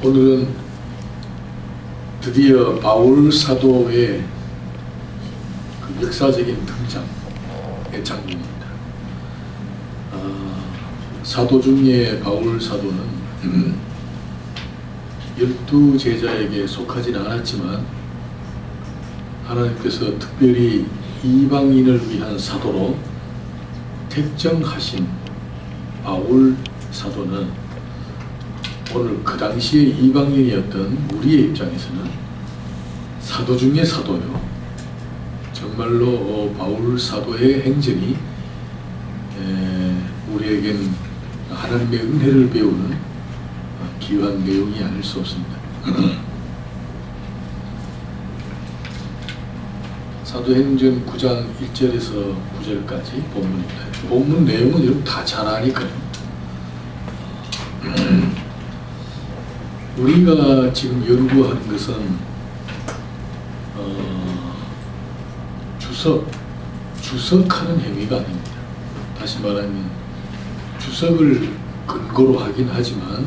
오늘은 드디어 바울 사도의 그 역사적인 등장의 장면입니다. 사도 중에 바울 사도는 12제자에게 속하지는 않았지만 하나님께서 특별히 이방인을 위한 사도로 택정하신 바울 사도는 오늘 그 당시에 이방인이었던 우리의 입장에서는 사도 중에 사도요. 정말로 바울 사도의 행적이 우리에겐 하나님의 은혜를 배우는 귀한 내용이 아닐 수 없습니다. 사도행전 9장 1절에서 9절까지 본문입니다. 본문 내용은 여러분 다 잘 아니까요. 우리가 지금 연구하는 것은 주석하는 행위가 아닙니다. 다시 말하면 주석을 근거로 하긴 하지만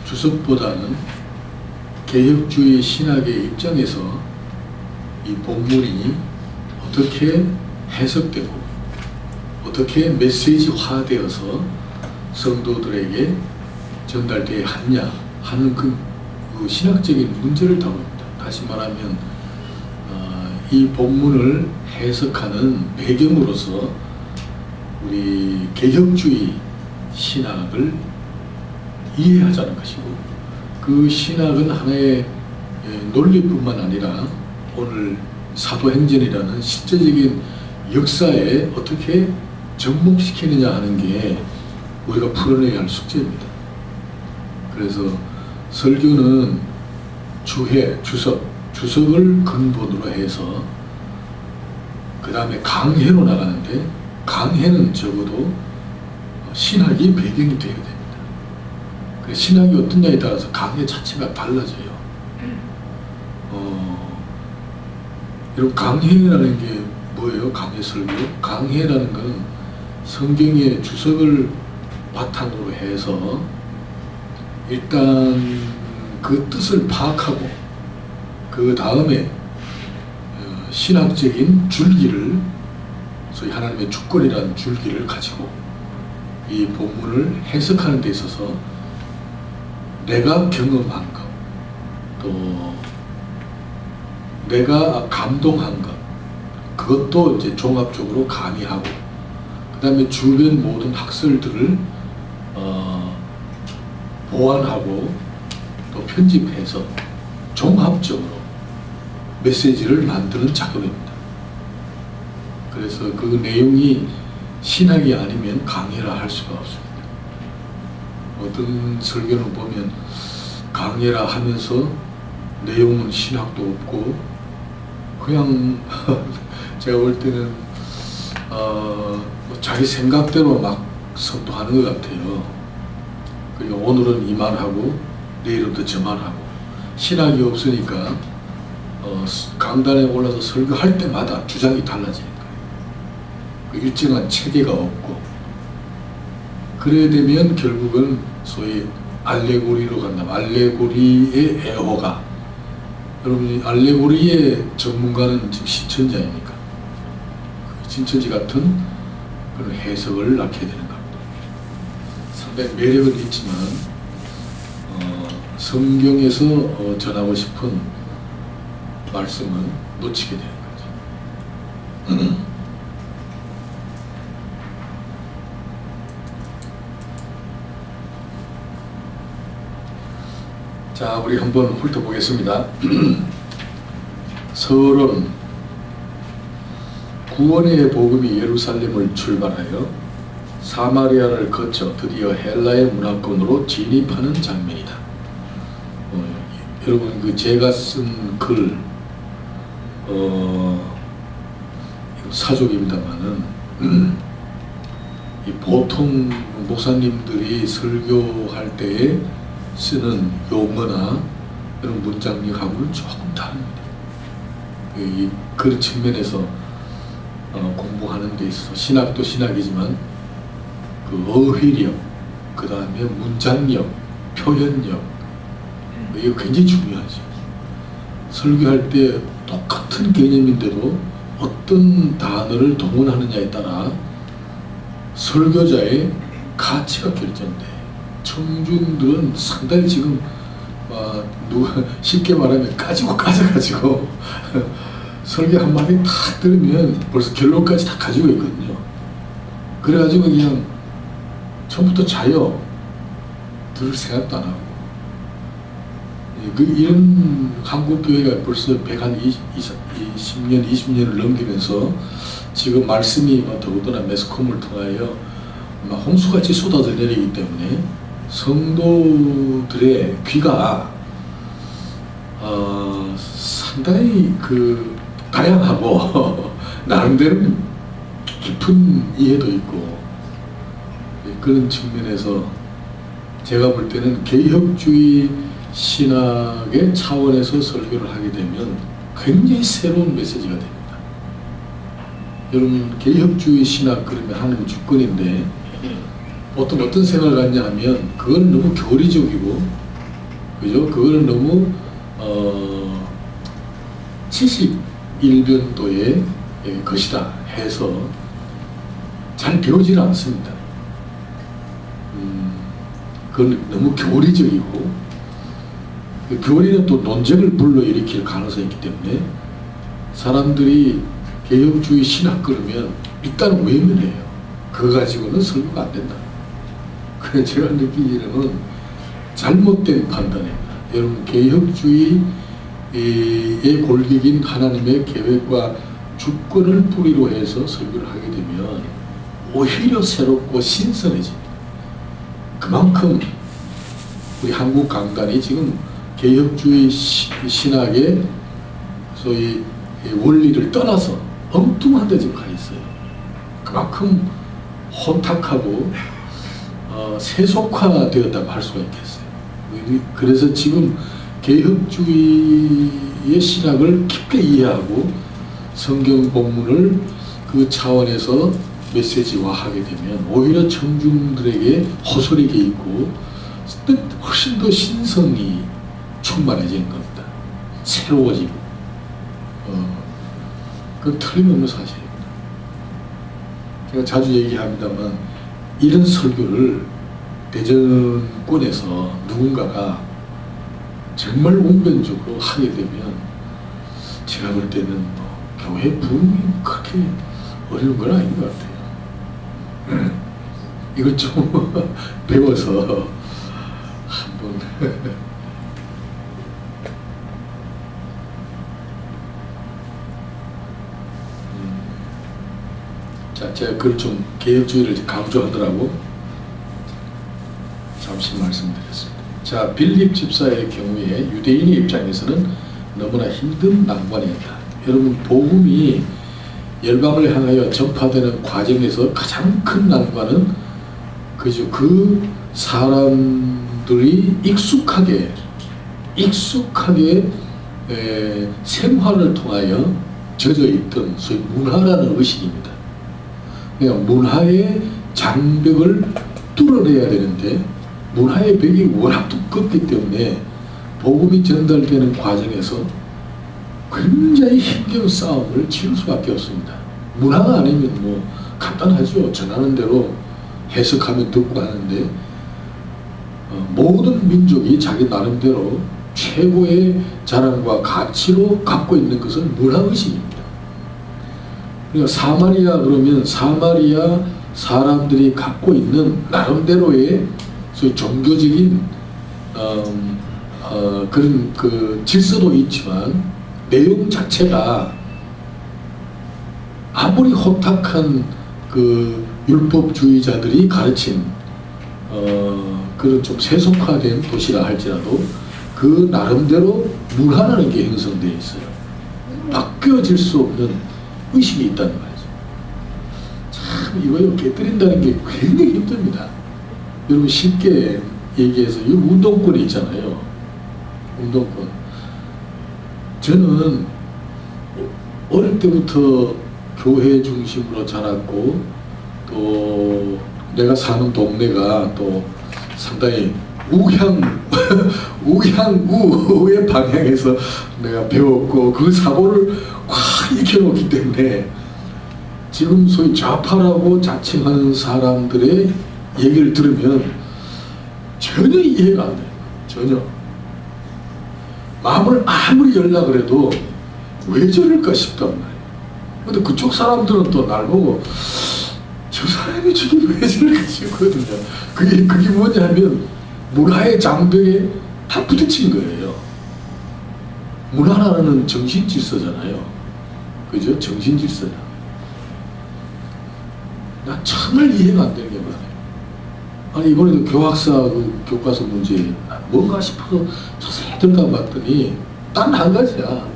주석보다는 개혁주의 신학의 입장에서 이 본문이 어떻게 해석되고 어떻게 메시지화되어서 성도들에게 전달되어야 하느냐 하는 그 신학적인 문제를 다룹니다. 다시 말하면 이 본문을 해석하는 배경으로서 우리 개혁주의 신학을 이해하자는 것이고, 그 신학은 하나의 논리뿐만 아니라 오늘 사도행전이라는 실제적인 역사에 어떻게 접목시키느냐 하는 게 우리가 풀어내야 할 숙제입니다. 그래서 설교는 주해, 주석을 근본으로 해서 그 다음에 강해로 나가는데, 강해는 적어도 신학이 배경이 되어야 됩니다. 신학이 어떠냐에 따라서 강해 자체가 달라져요. 이런 강해라는 게 뭐예요? 강해 설교? 강해라는 것은 성경의 주석을 바탕으로 해서 일단 그 뜻을 파악하고 그 다음에 신학적인 줄기를, 소위 하나님의 주권이라는 줄기를 가지고 이 본문을 해석하는 데 있어서 내가 경험한 것, 또 내가 감동한 것, 그것도 이제 종합적으로 가미하고, 그 다음에 주변 모든 학설들을 보완하고 또 편집해서 종합적으로 메시지를 만드는 작업입니다. 그래서 그 내용이 신학이 아니면 강해라 할 수가 없습니다. 어떤 설교는 보면 강해라 하면서 내용은 신학도 없고 그냥 제가 볼 때는 자기 생각대로 막 선포하는 것 같아요. 그러니까 오늘은 이 말하고 내일은 또 저 말하고, 신학이 없으니까 강단에 올라서 설교할 때마다 주장이 달라지는 거예요. 일정한 체계가 없고, 그래야 되면 결국은 소위 알레고리로 간다. 알레고리의 애호가. 여러분, 알레고리의 전문가는 지금 신천지아닙니까? 신천지 같은 그런 해석을 낳게 되는 겁니다. 상당히 매력은 있지만 성경에서 전하고 싶은 말씀은 놓치게 되는 거죠. 자, 우리 한번 훑어보겠습니다. 서론, 구원의 복음이 예루살렘을 출발하여 사마리아를 거쳐 드디어 헬라의 문화권으로 진입하는 장면이다. 여러분, 그 제가 쓴 글 사족입니다만은 이 보통 목사님들이 설교할 때에 쓰는 용어나 이런 문장력하고는 조금 다릅니다. 그런 측면에서 공부하는 데 있어서 신학도 신학이지만 그 어휘력, 그 다음에 문장력, 표현력, 이거 굉장히 중요하죠. 설교할 때 똑같은 개념인데도 어떤 단어를 동원하느냐에 따라 설교자의 가치가 결정돼. 청중들은 상당히 지금 쉽게 말하면 까져가지고 설교 한마디 탁 들으면 벌써 결론까지 다 가지고 있거든요. 그래가지고 그냥 처음부터 자요. 들을 생각도 안 하고. 이런 한국교회가 벌써 10년, 20년을 넘기면서 지금 말씀이 더군다나 매스컴을 통하여 홍수같이 쏟아져 내리기 때문에 성도들의 귀가 상당히 다양하고 나름대로 깊은 이해도 있고, 그런 측면에서 제가 볼 때는 개혁주의 신학의 차원에서 설교를 하게 되면 굉장히 새로운 메시지가 됩니다. 여러분, 개혁주의 신학 그러면 하나님 주권인데 보통 어떤 생각을 갖냐 하면 그건 너무 교리적이고, 그죠? 그거는 너무 71변도의 것이다 해서 잘 배우지는 않습니다. 그건 너무 교리적이고, 교리는 또 논쟁을 불러일으킬 가능성이 있기 때문에 사람들이 개혁주의 신학 그러면 일단 외면해요. 그거 가지고는 설교가 안 된다. 그래서 제가 느끼기에는 잘못된 판단입니다. 여러분, 개혁주의의 골격인 하나님의 계획과 주권을 뿌리로 해서 설교를 하게 되면 오히려 새롭고 신선해집니다. 그만큼 우리 한국 강단이 지금 개혁주의 신학의 소위 원리를 떠나서 엉뚱한 데 지금 가 있어요. 그만큼 혼탁하고 세속화되었다고 할 수가 있겠어요. 그래서 지금 개혁주의의 신학을 깊게 이해하고 성경 본문을 그 차원에서 메시지화하게 되면 오히려 청중들에게 호소력이 있고 훨씬 더 신성이 충만해지는 겁니다. 새로워지고. 그건 틀림없는 사실입니다. 제가 자주 얘기합니다만 이런 설교를 대전권에서 누군가가 정말 원변적으로 하게 되면 제가 볼 때는 교회 부흥이 그렇게 어려운 건 아닌 것 같아요. 이걸 좀 배워서 한번 자, 제가 그걸 좀 개혁주의를 강조하더라고 잠시 말씀드렸습니다. 자, 빌립 집사의 경우에 유대인의 입장에서는 너무나 힘든 난관이었다. 여러분, 복음이 열방을 향하여 전파되는 과정에서 가장 큰 난관은 그죠. 그 사람들이 익숙하게 생활을 통하여 젖어 있던 소위 문화라는 의식입니다. 그러니까 문화의 장벽을 뚫어내야 되는데 문화의 벽이 워낙 두껍기 때문에 복음이 전달되는 과정에서 굉장히 힘겨운 싸움을 치를 수밖에 없습니다. 문화가 아니면 뭐 간단하죠. 전하는 대로 해석하면 듣고 하는데 모든 민족이 자기 나름대로 최고의 자랑과 가치로 갖고 있는 것은 문화의식입니다. 그러니까 사마리아 그러면 사마리아 사람들이 갖고 있는 나름대로의 소위 종교적인 그런 그 질서도 있지만 내용 자체가 아무리 호탁한 그 율법주의자들이 가르친 그런 좀 세속화된 도시라 할지라도 그 나름대로 문화라는 게 형성되어 있어요. 바뀌어질 수 없는 의식이 있다는 말이죠. 참 이거 깨뜨린다는 게 굉장히 힘듭니다. 여러분, 쉽게 얘기해서 이 운동권이 있잖아요. 운동권. 저는 어릴 때부터 교회 중심으로 자랐고 또 내가 사는 동네가 또 상당히 우의 방향에서 내가 배웠고 그 사고를 확 익혀놓기 때문에 지금 소위 좌파라고 자칭하는 사람들의 얘기를 들으면 전혀 이해가 안 돼요. 전혀. 마음을 아무리 열라 그래도 왜 저럴까 싶단 말이에요. 근데 그쪽 사람들은 또 날 보고 저 사람이 저게 왜 저럴까 싶거든요. 그게 뭐냐면 문화의 장벽에 다 부딪힌 거예요. 문화라는 정신질서잖아요. 그죠? 정신질서야. 나 정말 이해가 안 되는 게 많아요. 아니 이번에도 교학사 그 교과서 문제 뭔가 싶어서 자세히 들어가봤더니 단 한 가지야.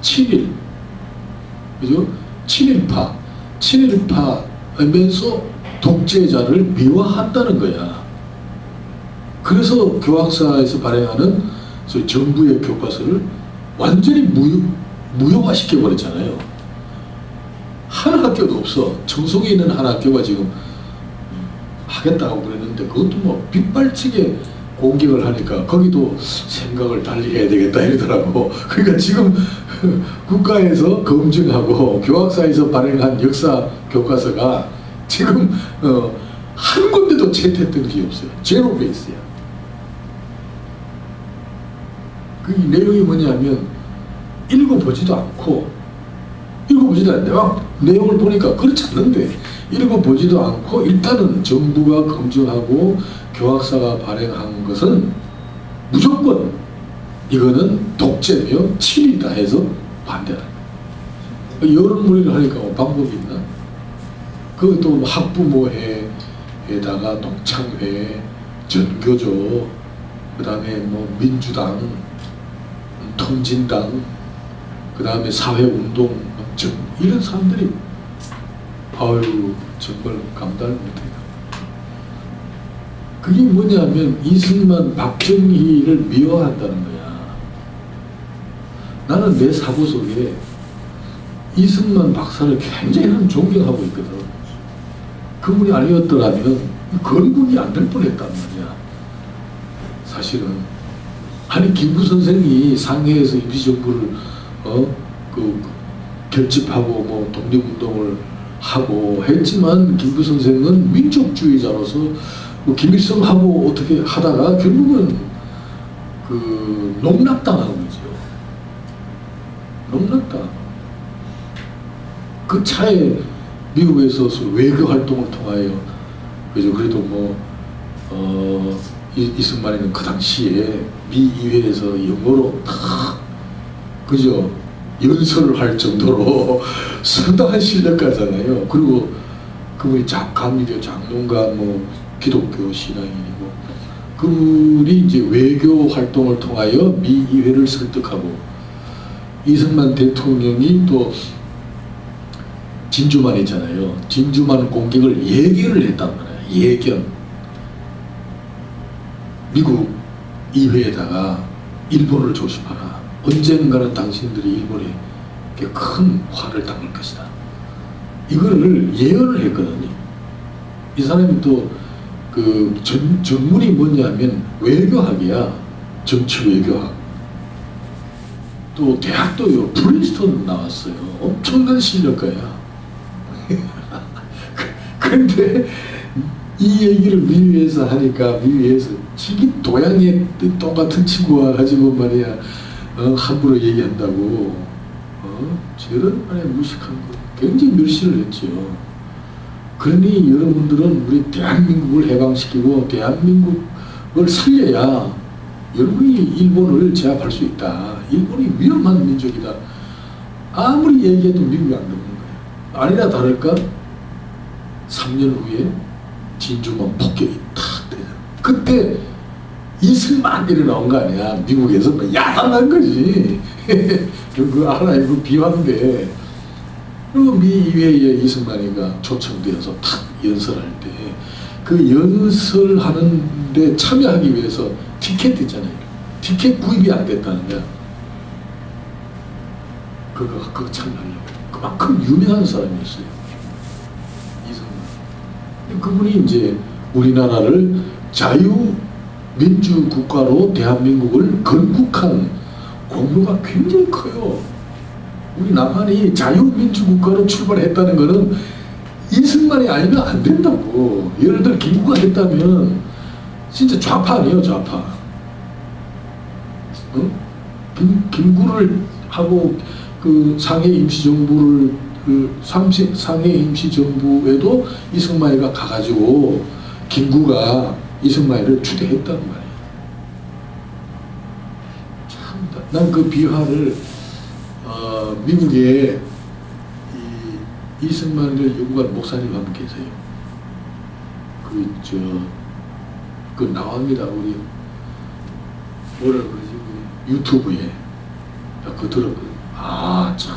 친일. 그죠? 친일파면서 독재자를 미화한다는 거야. 그래서 교학사에서 발행하는 소위 정부의 교과서를 완전히 무효화시켜 버렸잖아요. 한 학교도 없어. 청송에 있는 한 학교가 지금 하겠다고 그랬는데 그것도 뭐 빗발치게 공격을 하니까 거기도 생각을 달리 해야 되겠다 이러더라고. 그러니까 지금 국가에서 검증하고 교학사에서 발행한 역사 교과서가 지금 한 군데도 채택된 게 없어요. 제로 베이스야. 그 내용이 뭐냐면 읽어보지도 않고 내가 내용을 보니까 그렇지 않는데 읽어보지도 않고 일단은 정부가 검증하고 교학사가 발행한 것은 무조건 이거는 독재며 친이다 해서 반대하는 거예요. 여론몰이를 하니까 뭐 방법이 있나? 그것도 학부모회에다가 동창회, 전교조, 그 다음에 뭐 민주당, 통진당, 그 다음에 사회운동, 이런 사람들이 아유 정말 감당을 못해요. 그게 뭐냐면 이승만, 박정희를 미워한다는 거야. 나는 내 사고 속에 이승만 박사를 굉장히 나는 존경하고 있거든. 그분이 아니었더라면 건국이 안 될 뻔했단 말이야. 사실은. 아니 김구 선생이 상해에서 임시정부를 결집하고 뭐 독립운동을 하고 했지만 김구 선생은 민족주의자로서 뭐 김일성하고 어떻게 하다가 결국은 그 농락당한 거죠. 농락당. 그 차에 미국에서 외교 활동을 통하여 그죠. 그래도 뭐 이승만이는 그 당시에 미 의회에서 영어로 탁 그죠. 연설을 할 정도로 상당한 실력가잖아요. 그리고 그분이 감리교 장로가 뭐 기독교 신앙인이고 그분이 이제 외교 활동을 통하여 미 의회를 설득하고 이승만 대통령이 또 진주만 있잖아요. 진주만 공격을 예견을 했단 말이에요. 예견. 미국 의회에다가 일본을 조심하라. 언젠가는 당신들이 일본에 큰 화를 당할 것이다. 이거를 예언을 했거든요. 이 사람이 또 그 전문이 뭐냐면 외교학이야. 정치 외교학. 또 대학도요. 프린스턴 나왔어요. 엄청난 실력가야. 근데 이 얘기를 미위에서 하니까 미위에서 지기 도양의 똑같은 친구와 가지고 말이야 함부로 얘기한다고 저런 말에 무식한 거 굉장히 멸시를 했죠. 그러니 여러분들은 우리 대한민국을 해방시키고 대한민국을 살려야 여러분이 일본을 제압할 수 있다. 일본이 위험한 민족이다. 아무리 얘기해도 미국이 안 듣는 거예요. 아니나 다를까 3년 후에 진주만 폭격이 탁 되잖아. 그때 이승만 일어나온 거 아니야. 미국에서 야단난 거지. 그거 하나 이거 비화인데 그리고 미 의회에 이승만이가 초청되어서 탁 연설할 때 그 연설하는 데 참여하기 위해서 티켓 있잖아요. 티켓 구입이 안 됐다는 거야. 그거 참여하려고. 그만큼 유명한 사람이었어요. 이승만. 그분이 이제 우리나라를 자유민주국가로 대한민국을 건국한 공로가 굉장히 커요. 우리 남한이 자유민주국가로 출발했다는 것은 이승만이 아니면 안 된다고. 예를 들어 김구가 했다면 진짜 좌파 아니에요, 좌파. 김구를 하고 그 상해 임시정부를 상해 임시정부에도 이승만이가 가가지고 김구가 이승만이를 추대했단 말이에요. 참, 난 그 비화를 미국에 이승만을 연구한 목사님 한 분 계세요. 그 나옵니다. 우리 뭐라 그러지? 유튜브에. 그거 들었거든요. 참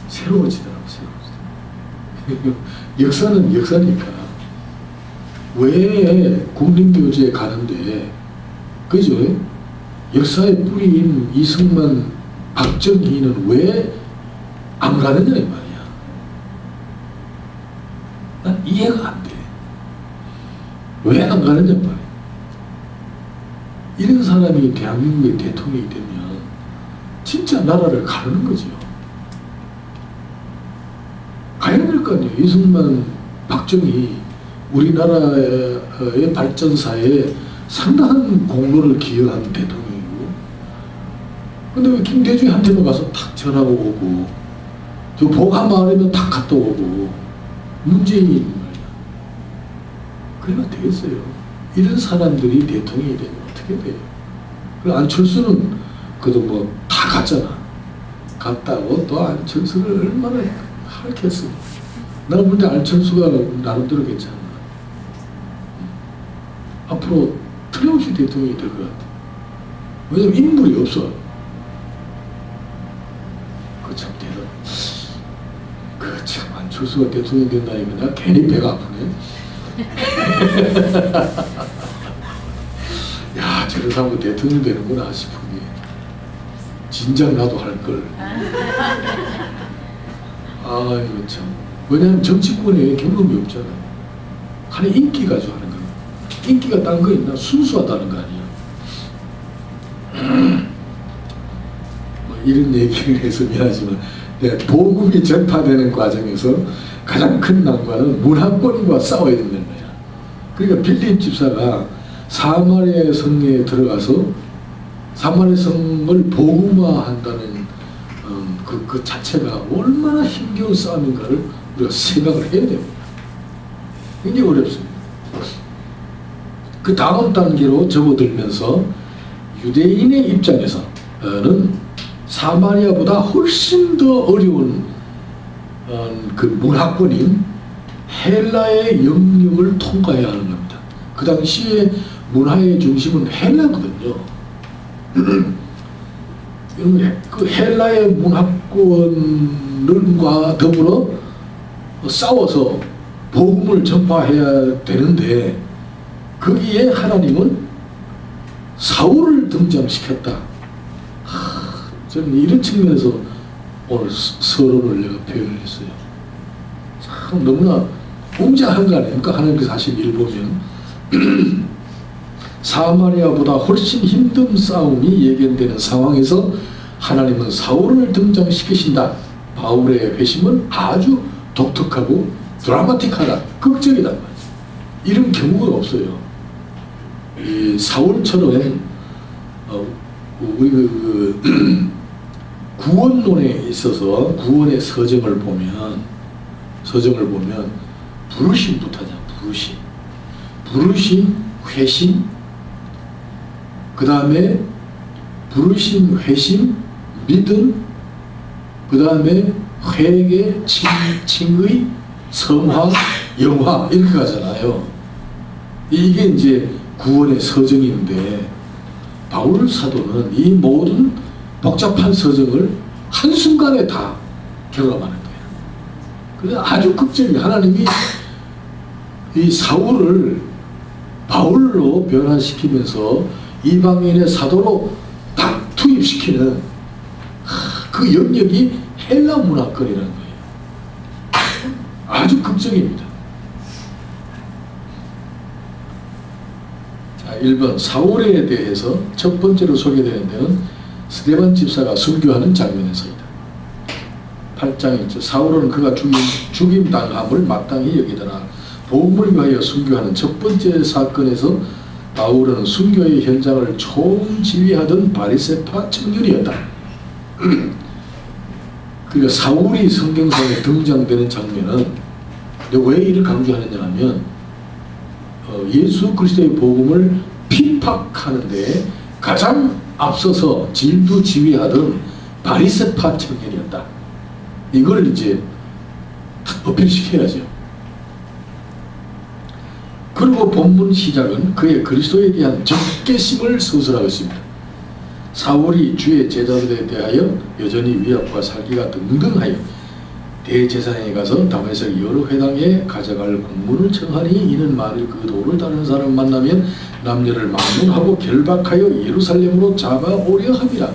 새로워지더라고. 역사는 역사니까. 왜 국립묘지에 가는데, 그죠? 역사의 뿌리인 이승만, 박정희는 왜 안 가느냐 이 말이야. 난 이해가 안 돼. 왜 안 가느냐 말이야. 이런 사람이 대한민국의 대통령이 되면 진짜 나라를 가르는 거죠. 가야 될 거 아니에요. 이승만, 박정희 우리나라의 발전사에 상당한 공로를 기여한 대통령이고, 근데 왜 김대중한테만 가서 탁 전하고 오고, 저 보가 마을이면 탁 갔다 오고, 문재인이 말이야. 그러면 되겠어요. 이런 사람들이 대통령이 되면 어떻게 돼요? 그리고 안철수는 그래도 뭐 다 갔잖아. 갔다고 또 안철수를 얼마나 핥겠어. 나 볼 때 안철수가 나름대로 괜찮아. 앞으로 틀림없이 대통령이 될 것 같아. 왜냐면 인물이 없어. 참 안철수가 대통령이 된다니까 내가 괜히 배가 아프네. 야, 저런 사람도 대통령 되는구나 싶은 게, 진작 나도 할걸. 이거 참. 왜냐하면 정치권에 경험이 없잖아. 하는 인기 가지고 하는 거야. 인기가 딴 거 있나? 순수하다는 거 아니야. 뭐 이런 얘기를 해서 미안하지만, 복음이 전파되는 과정에서 가장 큰 난관은 문화권과 싸워야 된다는 거야. 그러니까 빌립 집사가 사마리아 성에 들어가서 사마리아 성을 복음화한다는 그 자체가 얼마나 힘겨운 싸움인가를 우리가 생각을 해야 됩니다. 굉장히 어렵습니다. 그 다음 단계로 접어들면서 유대인의 입장에서는 사마리아보다 훨씬 더 어려운 그 문화권인 헬라의 영역을 통과해야 하는 겁니다. 그 당시에 문화의 중심은 헬라거든요. 그 헬라의 문화권과 더불어 싸워서 복음을 전파해야 되는데, 거기에 하나님은 사울을 등장시켰다. 저는 이런 측면에서 오늘 서론을 내가 표현을 했어요. 참 너무나 웅장한 거 아닙니까? 하나님께서 하신 일 보면 사마리아보다 훨씬 힘든 싸움이 예견되는 상황에서 하나님은 사울을 등장시키신다. 바울의 회심은 아주 독특하고 드라마틱하다. 극적이다. 이런 경우가 없어요. 이 사울처럼 우리 구원론에 있어서 구원의 서정을 보면 부르심부터냐. 부르심, 회심, 그 다음에 부르심, 회심, 믿음, 그 다음에 회개, 칭의, 성화, 영화 이렇게 가잖아요. 이게 이제 구원의 서정인데, 바울 사도는 이 모든 복잡한 서정을 한순간에 다 경험하는 거예요. 그래서 아주 극적이, 하나님이 이 사울을 바울로 변화시키면서 이방인의 사도로 딱 투입시키는 그 영역이 헬라 문화권이라는 거예요. 아주 극적입니다. 1번 사울에 대해서 첫 번째로 소개되는 데는 스데반 집사가 순교하는 장면에서이다. 8장에 있죠. 사울은 그가 죽임당함을 마땅히 여기더라. 복음을 위하여 순교하는 첫 번째 사건에서 바울은 순교의 현장을 총지휘하던 바리새파 청년이었다. 그러니까 사울이 성경상에 등장되는 장면은 왜 이를 강조하느냐 하면 예수 그리스도의 복음을 핍박하는데 가장 앞서서 진두지휘하던 바리새파 청년이었다. 이걸 이제 어필시켜야죠. 그리고 본문 시작은 그의 그리스도에 대한 적개심을 서술하고 있습니다. 사울이 주의 제자들에 대하여 여전히 위압과 살기가 등등하여 대제사장에 가서 다메섹 여러 회당에 가져갈 공문을 청하니 이는 만일 그 도를 따르는 사람을 만나면 남녀를 막론하고 결박하여 예루살렘으로 잡아오려 함이라.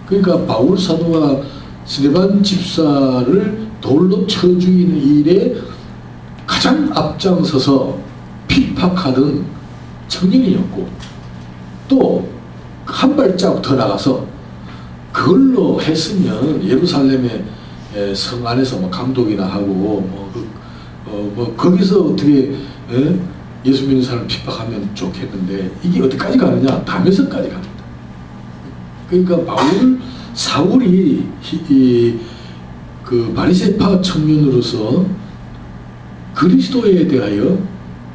그러니까 바울 사도가 스데반 집사를 돌로 쳐 죽이는 일에 가장 앞장서서 핍박하던 청년이었고, 또 한 발짝 더 나가서 그걸로 했으면 예루살렘의 성 안에서 뭐 감독이나 하고 거기서 어떻게 예수 믿는 사람 핍박하면 좋겠는데 이게 어디까지 가느냐? 다메섹까지 갑니다. 그러니까 사울이 그 바리새파 청년으로서 그리스도에 대하여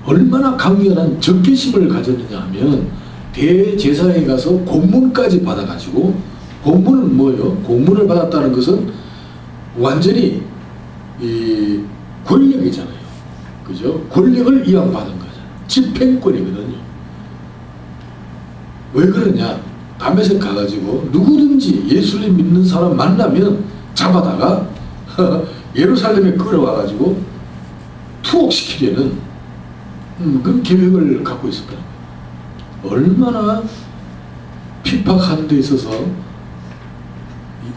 얼마나 강렬한 적개심을 가졌느냐 하면 대제사장에 가서 공문까지 받아가지고, 공문은 뭐예요? 공문을 받았다는 것은 완전히 이 권력이잖아요. 그죠? 권력을 이양받은 거잖아요. 집행권이거든요. 왜 그러냐? 다메섹 가가지고 누구든지 예수를 믿는 사람 만나면 잡아다가 예루살렘에 끌어와가지고 투옥시키려는 그런 계획을 갖고 있었다. 얼마나 핍박하는 데 있어서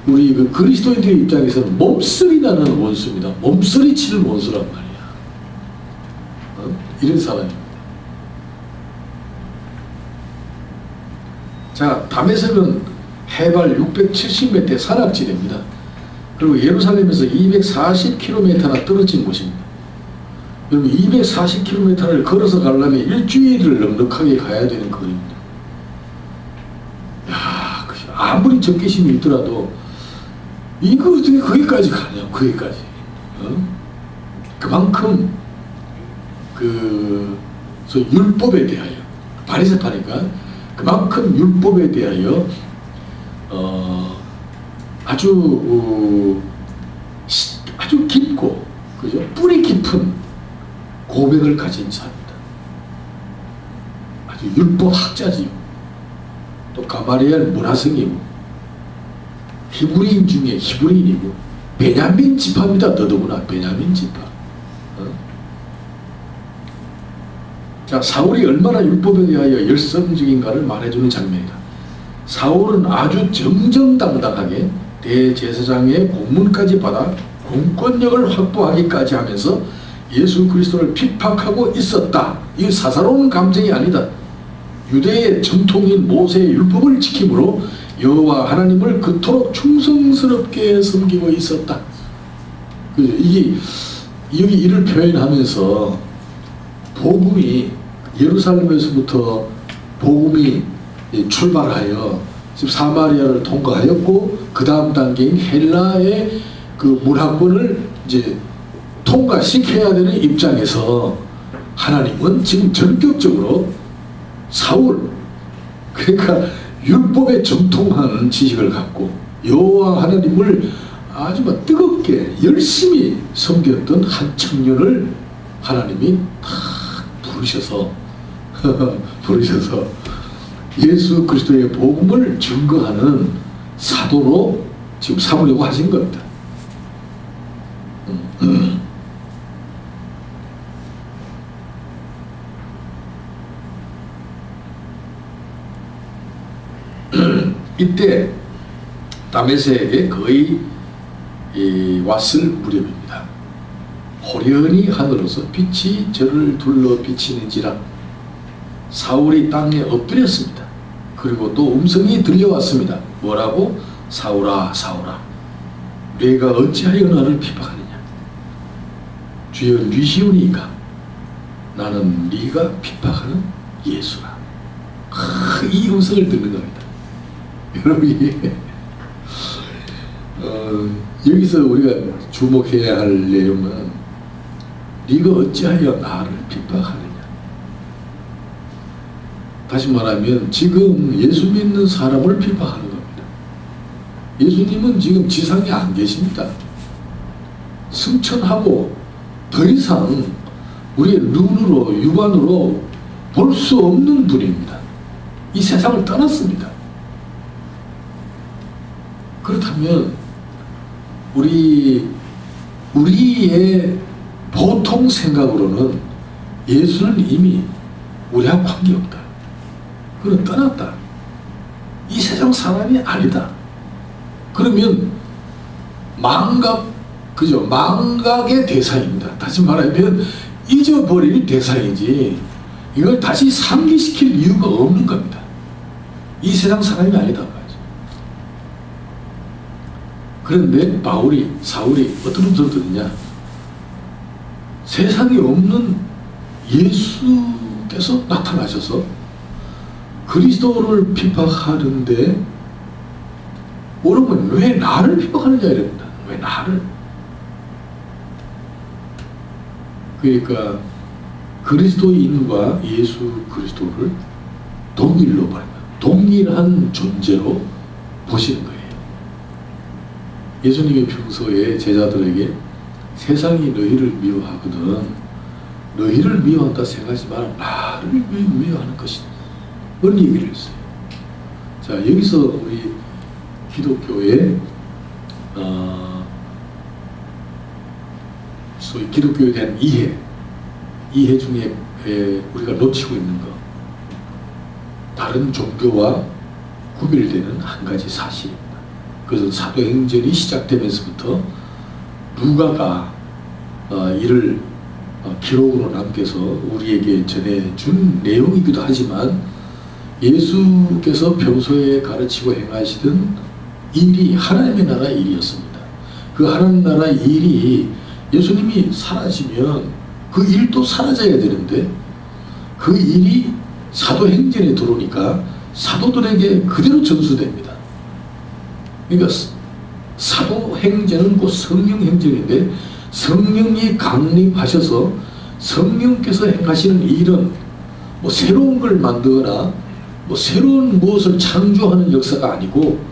우리 그 그리스도인들의 입장에서는 몸쓰리 나는 원수입니다. 몸쓰리 치는 원수란 말이야. 이런 사람입니다. 자, 다메섹은 해발 670m의 산악지대입니다. 그리고 예루살렘에서 240km나 떨어진 곳입니다. 그럼 240km를 걸어서 가려면 일주일을 넉넉하게 가야 되는 거리입니다. 야, 아무리 적개심이 있더라도 이거 어떻게 거기까지 가냐? 거기까지. 그만큼 소위 율법에 대하여, 바리새파니까 그만큼 율법에 대하여 아주 깊고, 그죠? 뿌리 깊은 고백을 가진 자입니다. 아주 율법 학자지요. 또 가마리엘 문화생이고, 히브리인 중에 히브리인이고, 베냐민 지파입니다. 더더구나 베냐민 지파. 자, 사울이 얼마나 율법에 대하여 열성적인가를 말해주는 장면이다. 사울은 아주 정정당당하게 대제사장의 공문까지 받아 공권력을 확보하기까지 하면서 예수 그리스도를 핍박하고 있었다. 이게 사사로운 감정이 아니다. 유대의 정통인 모세의 율법을 지킴으로 여호와 하나님을 그토록 충성스럽게 섬기고 있었다. 이게 여기 이를 표현하면서 복음이 예루살렘에서부터 복음이 출발하여 지금 사마리아를 통과하였고, 그 다음 단계인 헬라의 그 문화권을 이제 통과시켜야 되는 입장에서 하나님은 지금 전격적으로 사울, 그러니까 율법에 정통하는 지식을 갖고 여호와 하나님을 아주 뜨겁게 열심히 섬겼던 한 청년을 하나님이 탁 부르셔서 예수 그리스도의 복음을 증거하는 사도로 지금 삼으려고 하신 겁니다. 이때 다메섹에 거의 왔을 무렵입니다. 호련히 하늘로서 빛이 저를 둘러 비치는지라. 사울이 땅에 엎드렸습니다. 그리고 또 음성이 들려왔습니다. 뭐라고? 사울아 사울아 네가 어찌하여 나를 핍박하느냐. 주여 니시오니까 나는 네가 핍박하는 예수라. 이 음성을 듣는 겁니다. 여러분이 여기서 우리가 주목해야 할 내용은 네가 어찌하여 나를 핍박하느냐. 다시 말하면 지금 예수 믿는 사람을 핍박하는 겁니다. 예수님은 지금 지상에 안 계십니다. 승천하고 더 이상 우리의 눈으로 육안으로 볼 수 없는 분입니다. 이 세상을 떠났습니다. 그렇다면 우리의 보통 생각으로는 예수는 이미 우리하고 관계없다. 그는 떠났다. 이 세상 사람이 아니다. 그러면 망각의 대상입니다. 다시 말하면 잊어버릴 대상이지 이걸 다시 상기시킬 이유가 없는 겁니다. 이 세상 사람이 아니다 말이죠. 그런데 사울이 어떤 음성을 듣느냐. 세상에 없는 예수께서 나타나셔서 그리스도를 핍박하는데 모르면 왜 나를 핍박하느냐 이럽니다. 왜 나를? 그러니까 그리스도인과 예수 그리스도를 동일로 말합니다. 동일한 존재로 보시는 거예요. 예수님이 평소에 제자들에게 세상이 너희를 미워하거든 너희를 미워한다 생각하지 마라. 나를 미워하는 것이다. 그런 얘기를 했어요. 자, 여기서 우리 기독교의 소위 기독교에 대한 이해 중에 우리가 놓치고 있는 것, 다른 종교와 구별되는 한 가지 사실입니다. 그것은 사도행전이 시작되면서부터 누가가 이를 기록으로 남겨서 우리에게 전해준 내용이기도 하지만 예수께서 평소에 가르치고 행하시던 일이 하나님의 나라 일이었습니다. 그 하나님 나라 일이 예수님이 사라지면 그 일도 사라져야 되는데 그 일이 사도행전에 들어오니까 사도들에게 그대로 전수됩니다. 그러니까 사도행전은 곧 성령행전인데 성령이 강림하셔서 성령께서 행하시는 일은 뭐 새로운 걸 만들거나 뭐 새로운 무엇을 창조하는 역사가 아니고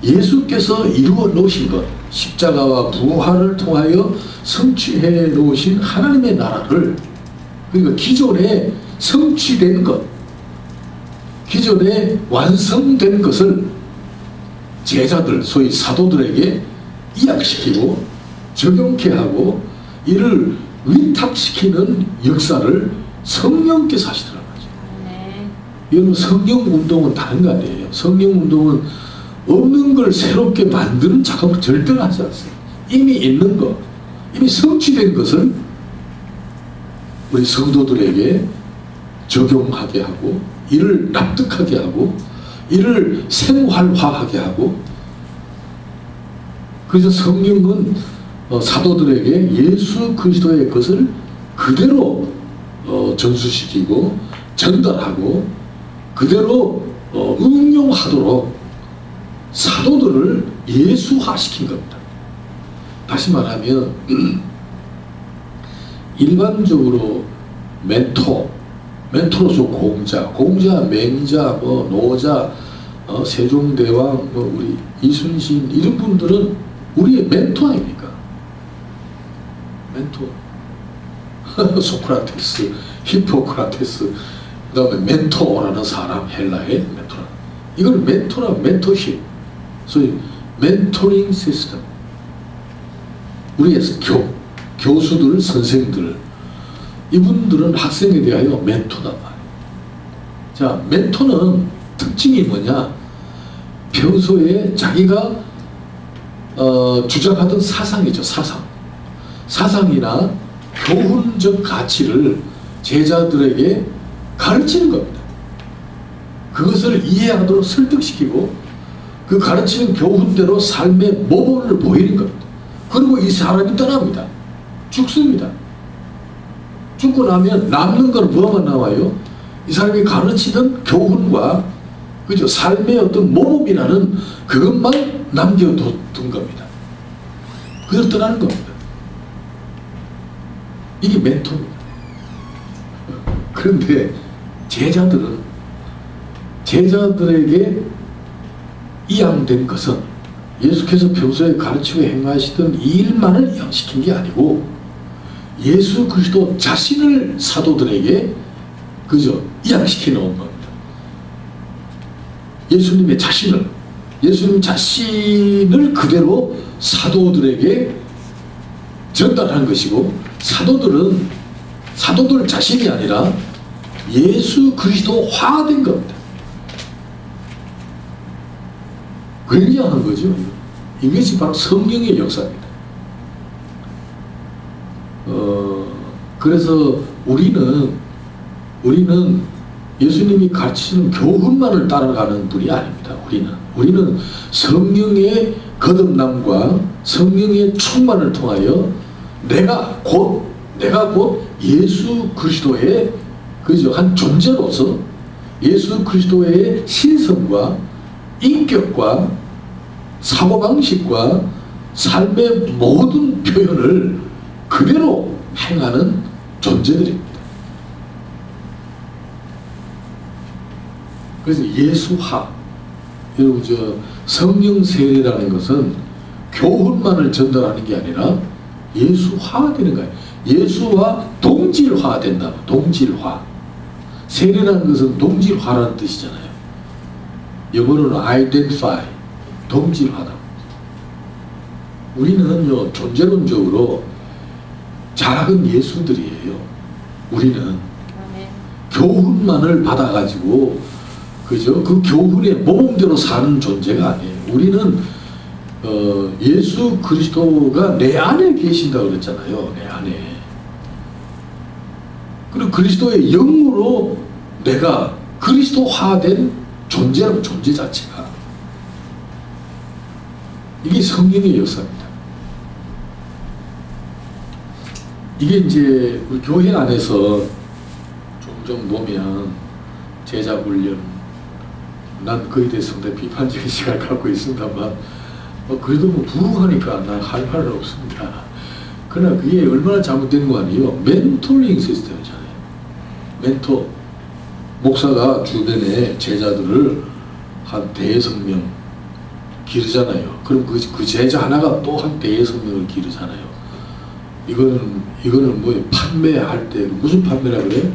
예수께서 이루어 놓으신 것, 십자가와 부활을 통하여 성취해 놓으신 하나님의 나라를, 그러니까 기존에 성취된 것, 기존에 완성된 것을 제자들, 소위 사도들에게 이약시키고 적용케 하고 이를 위탁시키는 역사를 성령께서 하시더라고요. 이건 성령운동은 다른 거 아니에요. 성령운동은 없는 걸 새롭게 만드는 작업을 절대 하지 않습니다. 이미 있는 것, 이미 성취된 것을 우리 성도들에게 적용하게 하고 이를 납득하게 하고 이를 생활화하게 하고, 그래서 성령은 사도들에게 예수 그리스도의 것을 그대로 전수시키고 전달하고 그대로 응용하도록 사도들을 예수화시킨 겁니다. 다시 말하면 일반적으로 멘토로서 공자, 맹자, 노자, 세종대왕, 우리 이순신 이런 분들은 우리의 멘토 아닙니까? 멘토. 소크라테스, 히포크라테스, 그 다음에 멘토라는 사람, 헬라의 멘토라. 이걸 멘토십. 소위 멘토링 시스템. 우리의 교수들, 선생들, 이분들은 학생에 대하여 멘토다 말이에요. 자, 멘토는 특징이 뭐냐? 평소에 자기가 주장하던 사상이죠. 사상이나 교훈적 가치를 제자들에게 가르치는 겁니다. 그것을 이해하도록 설득시키고 그 가르치는 교훈대로 삶의 모범을 보이는 겁니다. 그리고 이 사람이 떠납니다. 죽습니다. 죽고 나면 남는 건 뭐만 나와요? 이 사람이 가르치던 교훈과 그죠? 삶의 어떤 모범이라는 그것만 남겨둔 겁니다. 그래서 떠나는 겁니다. 이게 멘토입니다. 그런데 제자들에게 이양된 것은 예수께서 평소에 가르치고 행하시던 이 일만을 이양시킨 게 아니고 예수 그리스도 자신을 사도들에게 그죠? 이양시켜 놓은 겁니다. 예수님 자신을 그대로 사도들에게 전달한 것이고 사도들 자신이 아니라 예수 그리스도화된 겁니다. 굉장한 거죠. 이것이 바로 성령의 역사입니다. 그래서 우리는 예수님이 가르치는 교훈만을 따라가는 분이 아닙니다. 우리는 성령의 거듭남과 성령의 충만을 통하여 내가 곧 예수 그리스도의 그죠? 한 존재로서 예수 그리스도의 신성과 인격과 사고방식과 삶의 모든 표현을 그대로 행하는 존재들입니다. 그래서 예수화, 여러분 성령 세례라는 것은 교훈만을 전달하는 게 아니라 예수화되는 거예요. 예수와 동질화된다. 동질화. 세례라는 것은 동질화라는 뜻이잖아요. 영어로는 identify, 동질화다. 우리는요 존재론적으로 작은 예수들이에요. 우리는 교훈만을 받아가지고 그죠? 그 교훈의 모범대로 사는 존재가 아니에요. 우리는 예수 그리스도가 내 안에 계신다고 그랬잖아요. 내 안에. 그리고 그리스도의 영으로 내가 그리스도화된 존재라고, 존재 자체가. 이게 성령의 역사입니다. 이게 이제 우리 교회 안에서 종종 보면 제자 훈련, 난 그에 대해서 상당히 비판적인 시각을 갖고 있습니다만 그래도 뭐 부흥하니까 난 할 말은 없습니다. 그러나 그게 얼마나 잘못된 거 아니에요? 멘토링 시스템이잖아요. 멘토. 목사가 주변에 제자들을 한 대여섯 명 기르잖아요. 그럼 그 제자 하나가 또 한 대여섯 명을 기르잖아요. 이거는 뭐 판매할 때 무슨 판매라 그래요?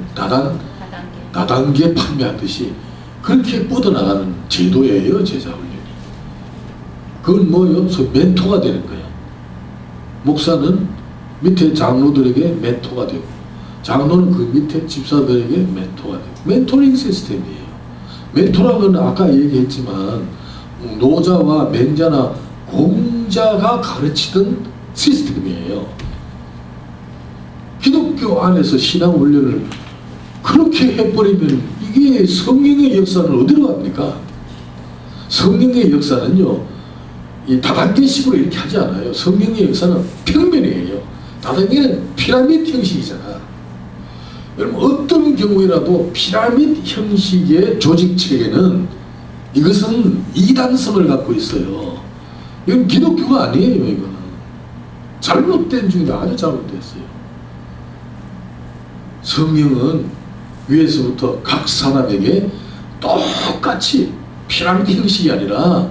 다단계 판매하듯이 그렇게 뻗어나가는 제도예요. 제자 훈련이. 그건 뭐요? 멘토가 되는 거예요. 목사는 밑에 장로들에게 멘토가 되고 장로는 그 밑에 집사들에게 멘토가 되고 멘토링 시스템이에요. 멘토라는 아까 얘기했지만 노자와 맹자나 공자가 가르치던 시스템이에요. 기독교 안에서 신앙훈련을 그렇게 해버리면 이게 성령의 역사는 어디로 갑니까? 성령의 역사는요 이 다단계식으로 이렇게 하지 않아요. 성령의 역사는 평면이에요. 다단계는 피라미드 형식이잖아. 여러분 어떤 경우에라도 피라미드 형식의 조직체계는 이것은 이단성을 갖고 있어요. 이건 기독교가 아니에요. 이거는 잘못된 중에 아주 잘못됐어요. 성령은 위에서부터 각 사람에게 똑같이 피라미드 형식이 아니라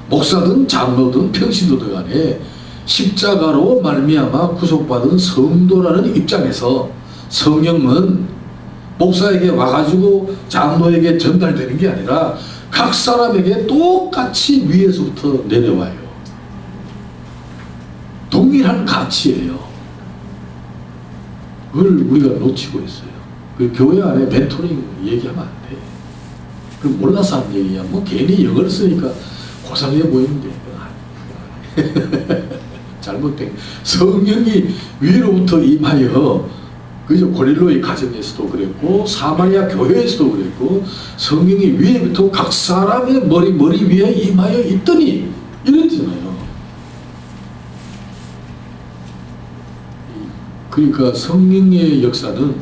목사든 장로든 평신도들 간에 십자가로 말미암아 구속받은 성도라는 입장에서 성령은 목사에게 와가지고 장로에게 전달되는 게 아니라 각 사람에게 똑같이 위에서부터 내려와요. 동일한 가치예요. 그걸 우리가 놓치고 있어요. 그 교회 안에 멘토링 얘기하면 안 돼. 그럼 몰라서 하는 얘기야. 뭐 괜히 영어를 쓰니까 고상해 보이는데 잘못된 성령이 위로부터 임하여 그죠? 고릴로의 가정에서도 그랬고 사마리아 교회에서도 그랬고 성령이 위에부터 각 사람의 머리 위에 임하여 있더니 이랬잖아요. 그러니까 성령의 역사는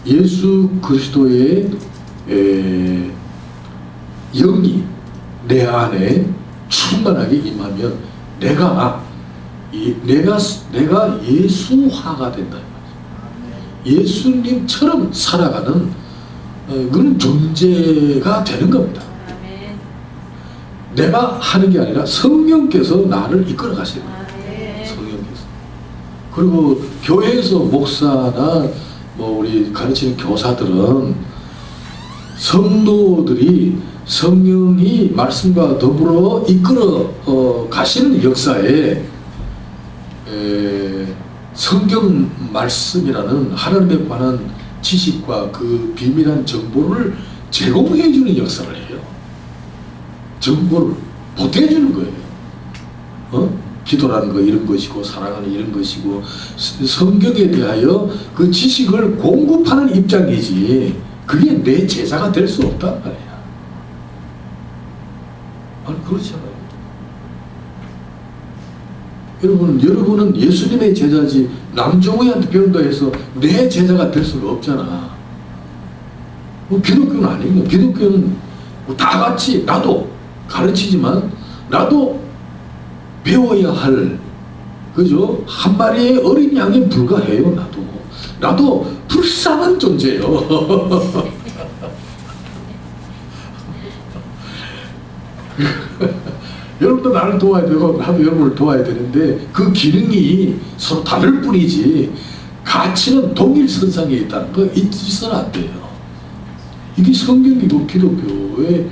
예수 그리스도의 영이 내 안에 충만하게 임하면 내가 예수화가 된다. 예수님처럼 살아가는 그런 존재가 되는 겁니다. 내가 하는 게 아니라 성령께서 나를 이끌어 가시는 거예요. 성령께서. 그리고 교회에서 목사나 뭐 우리 가르치는 교사들은 성도들이 성령이 말씀과 더불어 이끌어 가시는 역사에 성경 말씀이라는 하나님에 관한 지식과 그 비밀한 정보를 제공해 주는 역사를 해요. 정보를 보태해 주는 거예요. 기도라는 거 이런 것이고 사랑하는 이런 것이고 성경에 대하여 그 지식을 공급하는 입장이지 그게 내 제자가 될 수 없단 말이야. 아니 그렇잖아요. 여러분은 예수님의 제자지 남종우이한테 배운다 해서 내 제자가 될 수가 없잖아. 기독교는 아니에요. 기독교는 다 같이 나도 가르치지만 나도 배워야 할 그죠? 한 마리의 어린 양에 불과해요. 나도 불쌍한 존재예요. 여러분도 나를 도와야 되고 나도 여러분을 도와야 되는데 그 기능이 서로 다를 뿐이지 가치는 동일선상에 있다는 거 잊어서는 안 돼요. 이게 성경이고 기독교의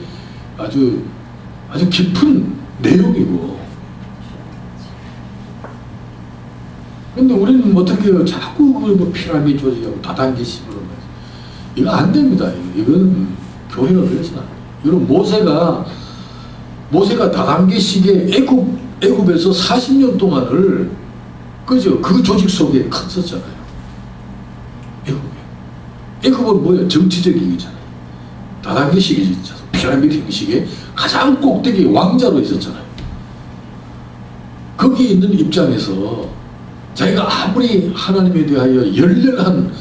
아주 깊은 내용이고. 근데 우리는 어떻게 해요? 자꾸 뭐 피라미드 조직하고 다단계식으로 이거 안 됩니다. 이건 교회가 그래서는 안 돼요. 여러분 모세가 다단계식의 애굽에서 40년 동안을 그죠? 그 조직 속에 컸었잖아요. 애굽은 뭐예요? 정치적이잖아요. 다단계식이 피라미드 형식의 가장 꼭대기 왕자로 있었잖아요. 거기 있는 입장에서 자기가 아무리 하나님에 대하여 열렬한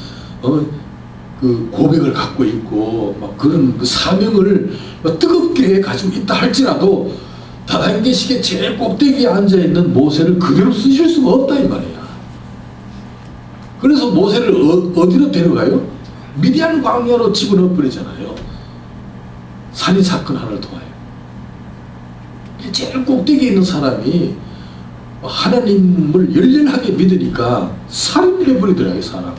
그 고백을 갖고 있고 막 그런 그 사명을 뜨겁게 가지고 있다 할지라도 다단계식의 제일 꼭대기에 앉아있는 모세를 그대로 쓰실 수가 없다 이 말이야. 그래서 모세를 어디로 데려가요? 미디안 광야로 집어넣어 버리잖아요. 살인 사건 하나를 통하여. 제일 꼭대기에 있는 사람이 하나님을 열렬하게 믿으니까 살인해 버리더라고요, 사람을.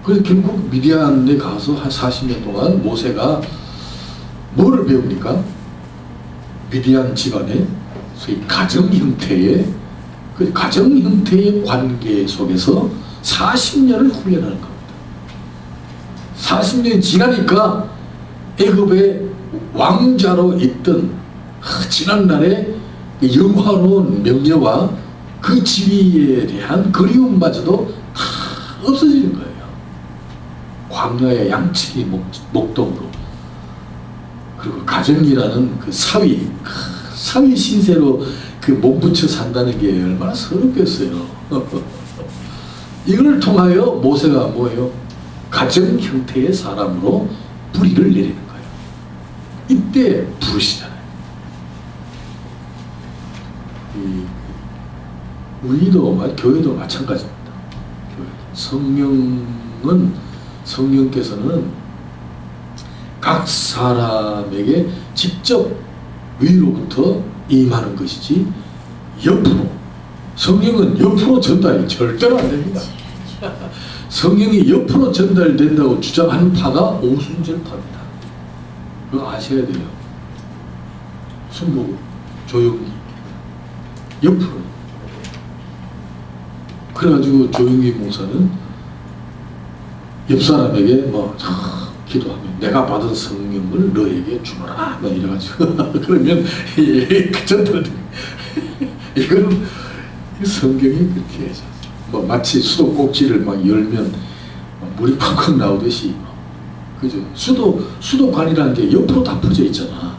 그래서 결국 미디안에 가서 한 40년 동안 모세가 뭐를 배웁니까? 미디안 집안의 소위 가정 형태의 관계 속에서 40년을 훈련하는 겁니다. 40년이 지나니까 애굽의 왕자로 있던 지난날의 영화로운 명예와 그 지위에 대한 그리움마저도 다 없어지는 거예요. 광야의 양치기 목동으로. 그리고 가정이라는 그 사위 신세로 그 몸붙여 산다는 게 얼마나 서럽겠어요. 이걸 통하여 모세가 뭐예요? 가정 형태의 사람으로 뿌리를 내리는 거예요. 이때 부르시잖아요. 우리도 교회도 마찬가지입니다. 성령께서는 각 사람에게 직접 위로부터 임하는 것이지 옆으로, 성령은 옆으로 전달이 절대로 안 됩니다. 성령이 옆으로 전달된다고 주장하는 파가 오순절파입니다. 그거 아셔야 돼요. 순복 조용히 옆으로. 그래가지고 조용히 목사는 옆 사람에게 뭐 기도하면 내가 받은 성령을 너에게 주노라 뭐 이래가지고 그러면 그 전달 이거는 성경이 그렇게 해서 뭐 마치 수도 꼭지를 막 열면 물이 팍팍 나오듯이, 그죠? 수도관이라는 게 옆으로 다 퍼져 있잖아.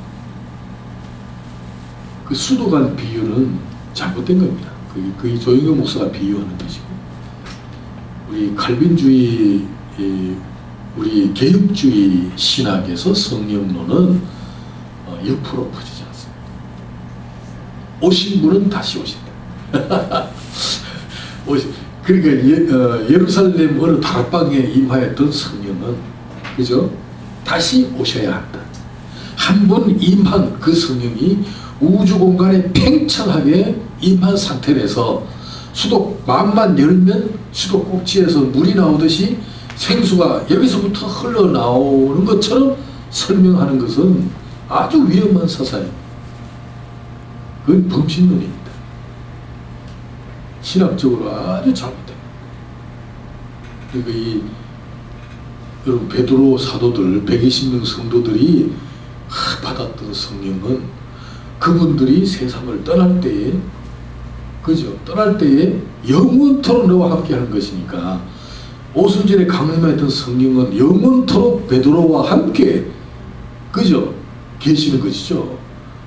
그 수도관 비유는 잘못된 겁니다. 그게 조영경 목사가 비유하는 것이고, 우리 칼빈주의, 우리 개혁주의 신학에서 성령론은 옆으로 퍼지지 않습니다. 오신 분은 다시 오신다. 그러니까 예루살렘 어느 다락방에 임하였던 성령은, 그죠? 다시 오셔야 한다. 한 번 임한 그 성령이 우주 공간에 팽창하게 임한 상태에서 수도 마음만 열면 수도 꼭지에서 물이 나오듯이 생수가 여기서부터 흘러나오는 것처럼 설명하는 것은 아주 위험한 사상입니다. 그건 범신론입니다. 신학적으로 아주 잘못된 겁니다. 그러니까 여러분 베드로 사도들 120명 성도들이 받았던 성령은 그분들이 세상을 떠날 때에, 그죠? 떠날 때에 영원토록 너와 함께 하는 것이니까, 오순절에 강림하였던 성령은 영원토록 베드로와 함께, 그죠? 계시는 것이죠.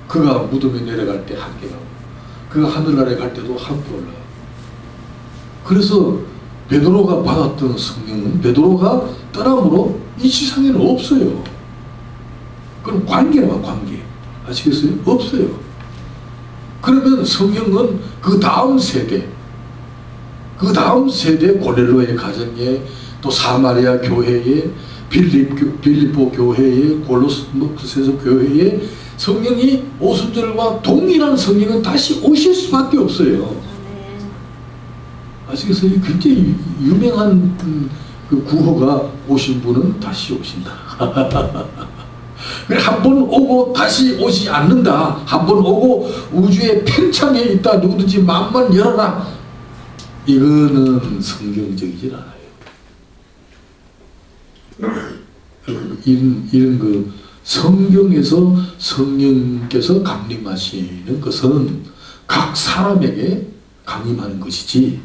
그가 무덤에 내려갈 때 함께 가고, 그가 하늘나라에 갈 때도 함께 올라가고. 그래서 베드로가 받았던 성령은 베드로가 떠남으로 이 세상에는 없어요. 그럼 관계라고, 관계. 아시겠어요? 없어요. 그러면 성령은 그 다음 세대 고넬로의 가정에, 또 사마리아 교회에, 빌립보 교회에, 골로새서 교회에 성령이 오순절과 동일한 성령은 다시 오실 수밖에 없어요. 아시겠어요? 굉장히 유명한 그 구호가 오신 분은 다시 오신다. 한 번 오고 다시 오지 않는다. 한 번 오고 우주에 팽창해 있다. 누구든지 마음만 열어라. 이거는 성경적이질 않아요. 이런 그 성경에서 성령께서 강림하시는 것은 각 사람에게 강림하는 것이지,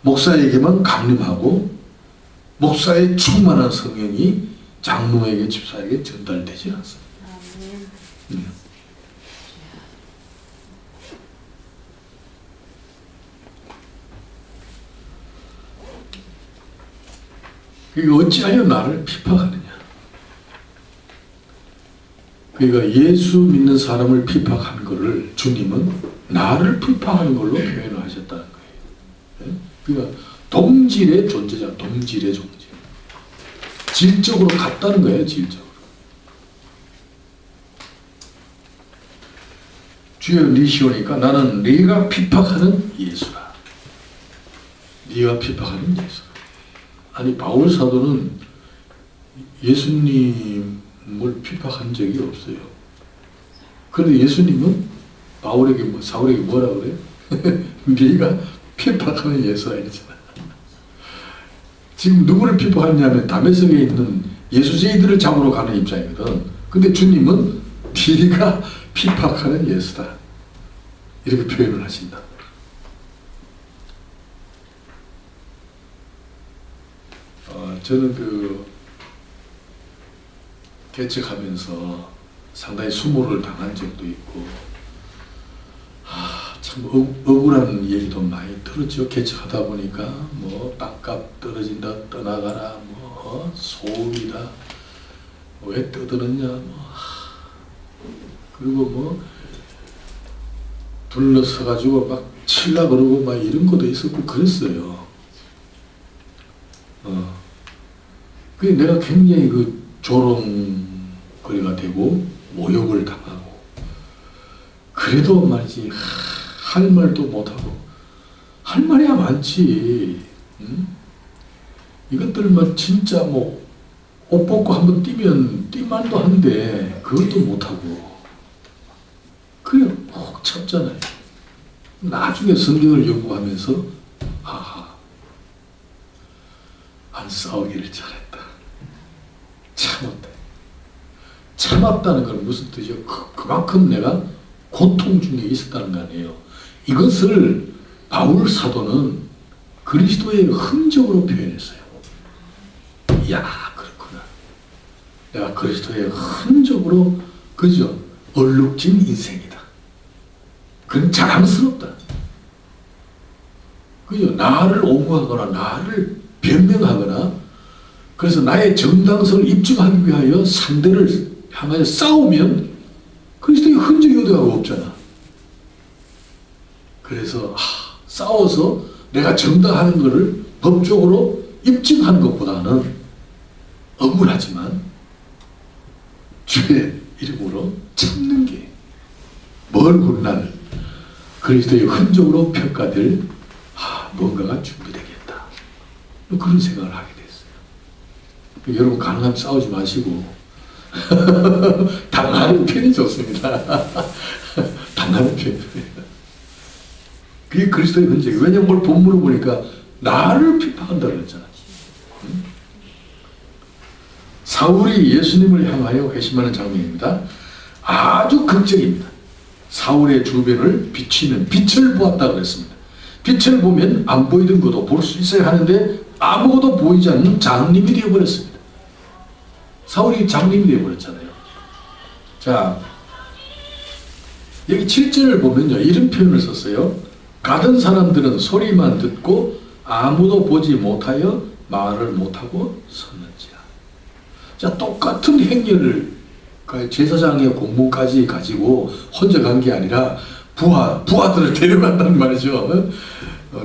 목사에게만 강림하고 목사의 충만한 성령이 장로에게, 집사에게 전달되지 않습니다. 그러니까 어찌하여 나를 핍박하느냐. 그러니까 예수 믿는 사람을 핍박한 것을 주님은 나를 핍박하는 걸로 표현을 하셨다는 거예요. 그러니까 동질의 존재자, 동질의 존재. 질적으로 같다는 거예요, 질적으로. 주여 니시오니까 나는 네가 핍박하는 예수라. 네가 핍박하는 예수라. 아니, 바울 사도는 예수님을 핍박한 적이 없어요. 그런데 예수님은 사울에게 뭐라 그래요? 네가 핍박하는 예수라 이러잖아. 지금 누구를 핍박하냐면 다메섹에 있는 예수쟁이들을 잡으러 가는 입장이거든. 근데 주님은 네가 핍박하는 예수다. 이렇게 표현을 하신다. 저는 개척하면서 상당히 수모를 당한 적도 있고, 참 억울한 얘기도 많이 들었죠. 개척하다 보니까 뭐 땅값 떨어진다, 떠나가라, 뭐 소음이다, 왜 떠드느냐, 그리고 뭐 둘러서 가지고 막 칠라 그러고 막 이런 것도 있었고 그랬어요. 그게 내가 굉장히 그 조롱거리가 되고 모욕을 당하고, 그래도 말이지 할 말도 못하고, 할 말이야 많지. 이것들만 진짜 뭐 옷 벗고 한번 뛰면 뛸만도 한데 그것도 못하고, 그래 꼭 참잖아요. 나중에 성경을 연구하면서 안 싸우기를 잘했다. 참았다. 참았다는 건 무슨 뜻이요? 그만큼 내가 고통 중에 있었다는 거 아니에요. 이것을 바울 사도는 그리스도의 흔적으로 표현했어요. 이야, 그렇구나. 내가 그리스도의 흔적으로 그저 얼룩진 인생이다. 그건 자랑스럽다. 그죠? 나를 옹호하거나 나를 변명하거나 그래서 나의 정당성을 입증하기 위하여 상대를 향하여 싸우면 그리스도의 흔적이 어디가 없잖아. 그래서 싸워서 내가 정당하는 것을 법적으로 입증하는 것보다는 억울하지만 주의 이름으로 참는 게 먼 훗날 그리스도의 흔적으로 평가될 뭔가가 준비되겠다. 그런 생각을 하게 됐어요. 여러분 가능하면 싸우지 마시고 당하는 편이 좋습니다. 당하는 편이 좋습니다. 그게 그리스도의 흔적이에요. 왜냐면 오늘 본문을 보니까 나를 핍박한다고 그랬잖아. 사울이 예수님을 향하여 회심하는 장면입니다. 아주 극적입니다. 사울의 주변을 비추는 빛을 보았다고 그랬습니다. 빛을 보면 안 보이던 것도 볼 수 있어야 하는데 아무것도 보이지 않는 장님이 되어버렸습니다. 사울이 장님이 되어버렸잖아요. 자, 여기 7절을 보면요, 이런 표현을 썼어요. 가던 사람들은 소리만 듣고 아무도 보지 못하여 말을 못하고 섰는지라. 자, 똑같은 행렬을 제사장의 공무까지 가지고 혼자 간 게 아니라 부하들을 데려간다는 말이죠.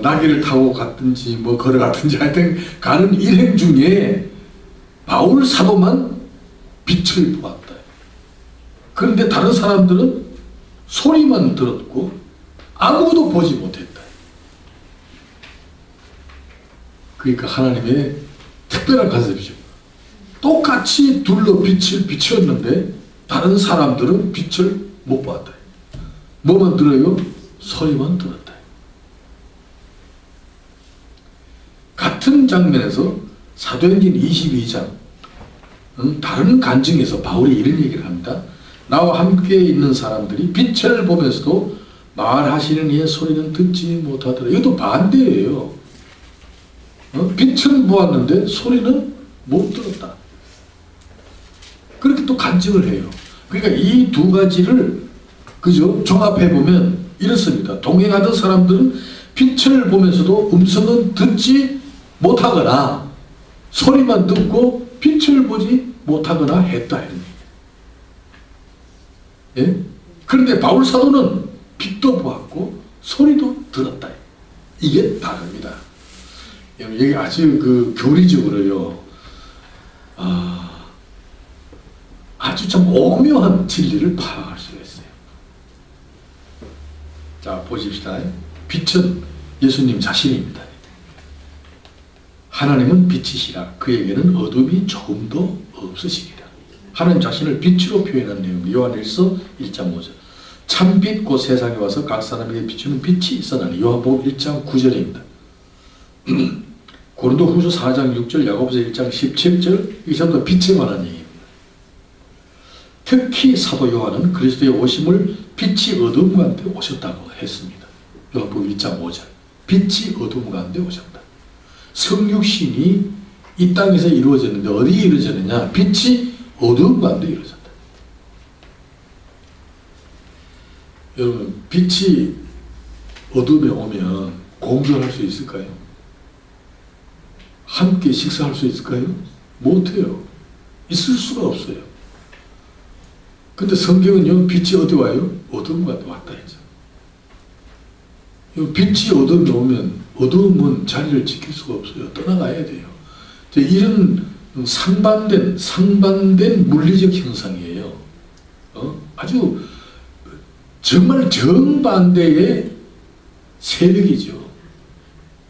나귀를 타고 갔든지 뭐 걸어갔든지 하여튼 가는 일행 중에 바울 사도만 빛을 보았다. 그런데 다른 사람들은 소리만 들었고 아무도 보지 못했다. 그러니까 하나님의 특별한 간섭이죠. 똑같이 둘러 빛을 비추었는데 다른 사람들은 빛을 못 보았다. 뭐만 들어요? 소리만 들었다. 같은 장면에서 사도행전 22장 다른 간증에서 바울이 이런 얘기를 합니다. 나와 함께 있는 사람들이 빛을 보면서도 말하시는 이의 소리는 듣지 못하더라. 이것도 반대예요. 빛은 보았는데 소리는 못 들었다. 그렇게 또 간증을 해요. 그러니까 이 두 가지를 그죠? 종합해 보면 이렇습니다. 동행하던 사람들은 빛을 보면서도 음성은 듣지 못하거나 소리만 듣고 빛을 보지 못하거나 했다. 예? 그런데 바울 사도는 빛도 보았고 소리도 들었다. 이게 다릅니다. 여기 아주 그 교리적으로요. 아주 좀 오묘한 진리를 파악할 수가 있어요. 자, 보십시다. 빛은 예수님 자신입니다. 하나님은 빛이시라. 그에게는 어둠이 조금도 없으시리라. 하나님 자신을 빛으로 표현한 내용. 요한일서 1장 5절. 참빛 곧 세상에 와서 각 사람에게 비추는 빛이 있어나니. 요한복음 1장 9절입니다. 고린도후서 4장 6절, 야고보서 1장 17절. 이 전부 빛에 관한 얘기입니다. 특히 사도 요한은 그리스도의 오심을 빛이 어둠 가운데 오셨다고 했습니다. 요한복음 1장 5절. 빛이 어둠 가운데 오셨다. 성육신이 이 땅에서 이루어졌는데 어디에 이루어졌느냐? 빛이 어둠 가운데 이루어졌다. 여러분, 빛이 어둠에 오면 공존할 수 있을까요? 함께 식사할 수 있을까요? 못해요. 있을 수가 없어요. 근데 성경은요, 빛이 어디 와요? 어둠 가운데 왔다 했죠. 빛이 어둠에 오면 어둠은 자리를 지킬 수가 없어요. 떠나가야 돼요. 이런 상반된 물리적 형상이에요. 아주 정말 정반대의 세력이죠.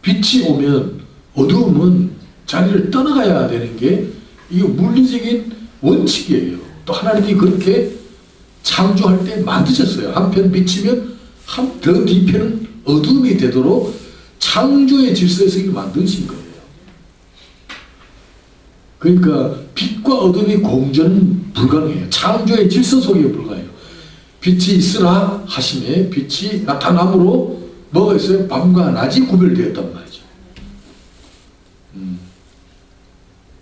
빛이 오면 어두움은 자리를 떠나가야 되는 게 이게 물리적인 원칙이에요. 또 하나님이 그렇게 창조할 때 만드셨어요. 한편 빛이면 더 뒤편은 어둠이 되도록 창조의 질서에서 이걸 만드신 거예요. 그러니까 빛과 어둠이 공존은 불가능해요. 창조의 질서 속에 불가해요. 빛이 있으라 하심에 빛이 나타남으로 뭐가 있어요? 밤과 낮이 구별되었단 말이죠.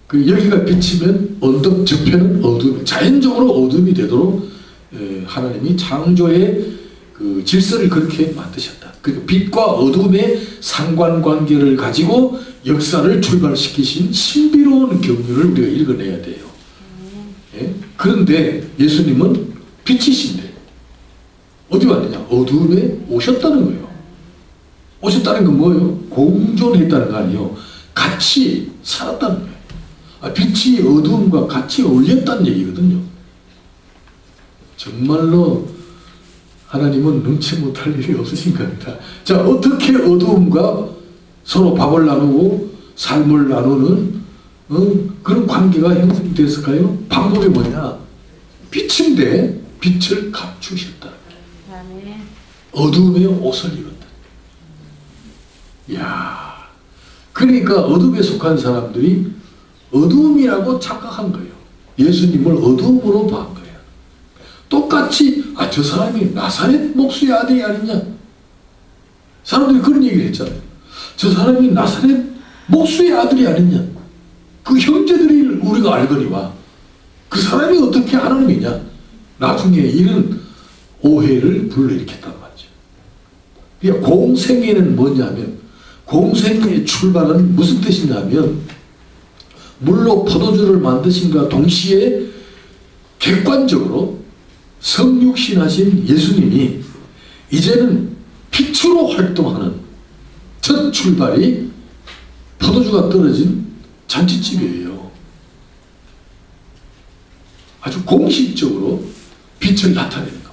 그 여기가 빛이면 언덕 저편은 어둠, 자연적으로 어둠이 되도록 하나님이 창조의 그 질서를 그렇게 만드셨다. 그러니까 빛과 어둠의 상관관계를 가지고 역사를 출발시키신 신비로운 경륜을 우리가 읽어내야 돼요. 예? 그런데 예수님은 빛이신데 어디 왔느냐? 어둠에 오셨다는 거예요. 오셨다는 건 뭐예요? 공존했다는 거 아니에요. 같이 살았다는 거예요. 빛이 어두움과 같이 어울렸다는 얘기거든요. 정말로 하나님은 눈치 못할 일이 없으신 겁니다. 자, 어떻게 어두움과 서로 밥을 나누고 삶을 나누는 그런 관계가 형성됐을까요? 방법이 뭐냐? 빛인데 빛을 감추셨다. 어두움의 옷을 입었다. 이야, 그러니까 어둠에 속한 사람들이 어두움이라고 착각한 거예요. 예수님을 어두움으로 본 거예요. 똑같이 저 사람이 나사렛 목수의 아들이 아니냐? 사람들이 그런 얘기를 했잖아요. 저 사람이 나사렛 목수의 아들이 아니냐? 그 형제들이 우리가 알거니와 그 사람이 어떻게 하나님이냐? 나중에 이런 오해를 불러일으켰단 말이죠. 그러니까 공생애는 뭐냐면, 공생애의 출발은 무슨 뜻이냐면, 물로 포도주를 만드신과 동시에 객관적으로 성육신하신 예수님이 이제는 빛으로 활동하는 첫 출발이 포도주가 떨어진 잔치집이에요. 아주 공식적으로 빛을 나타내는 겁니다.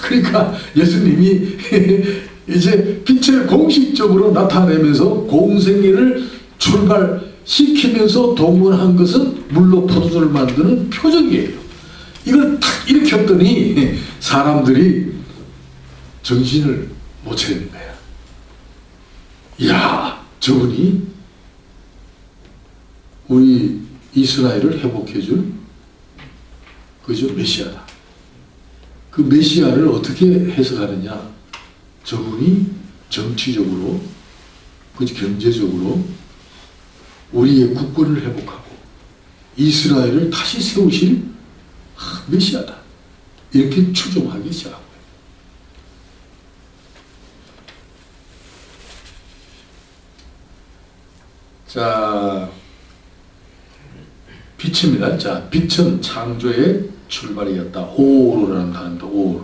그러니까 예수님이 이제 빛을 공식적으로 나타내면서 공생애를 출발시키면서 동원한 것은 물로 포도주를 만드는 표적이에요. 이걸 탁 일으켰더니 사람들이 정신을 못 차리는 거야. 이야, 저분이 우리 이스라엘을 회복해줄 그죠? 메시아다. 그 메시아를 어떻게 해석하느냐? 저분이 정치적으로, 그죠? 경제적으로 우리의 국권을 회복하고 이스라엘을 다시 세우실 메시아다. 이렇게 추종하기 시작한 거예요. 자, 빛입니다. 자, 빛은 창조의 출발이었다. 오르라는 단어입니다. 오르.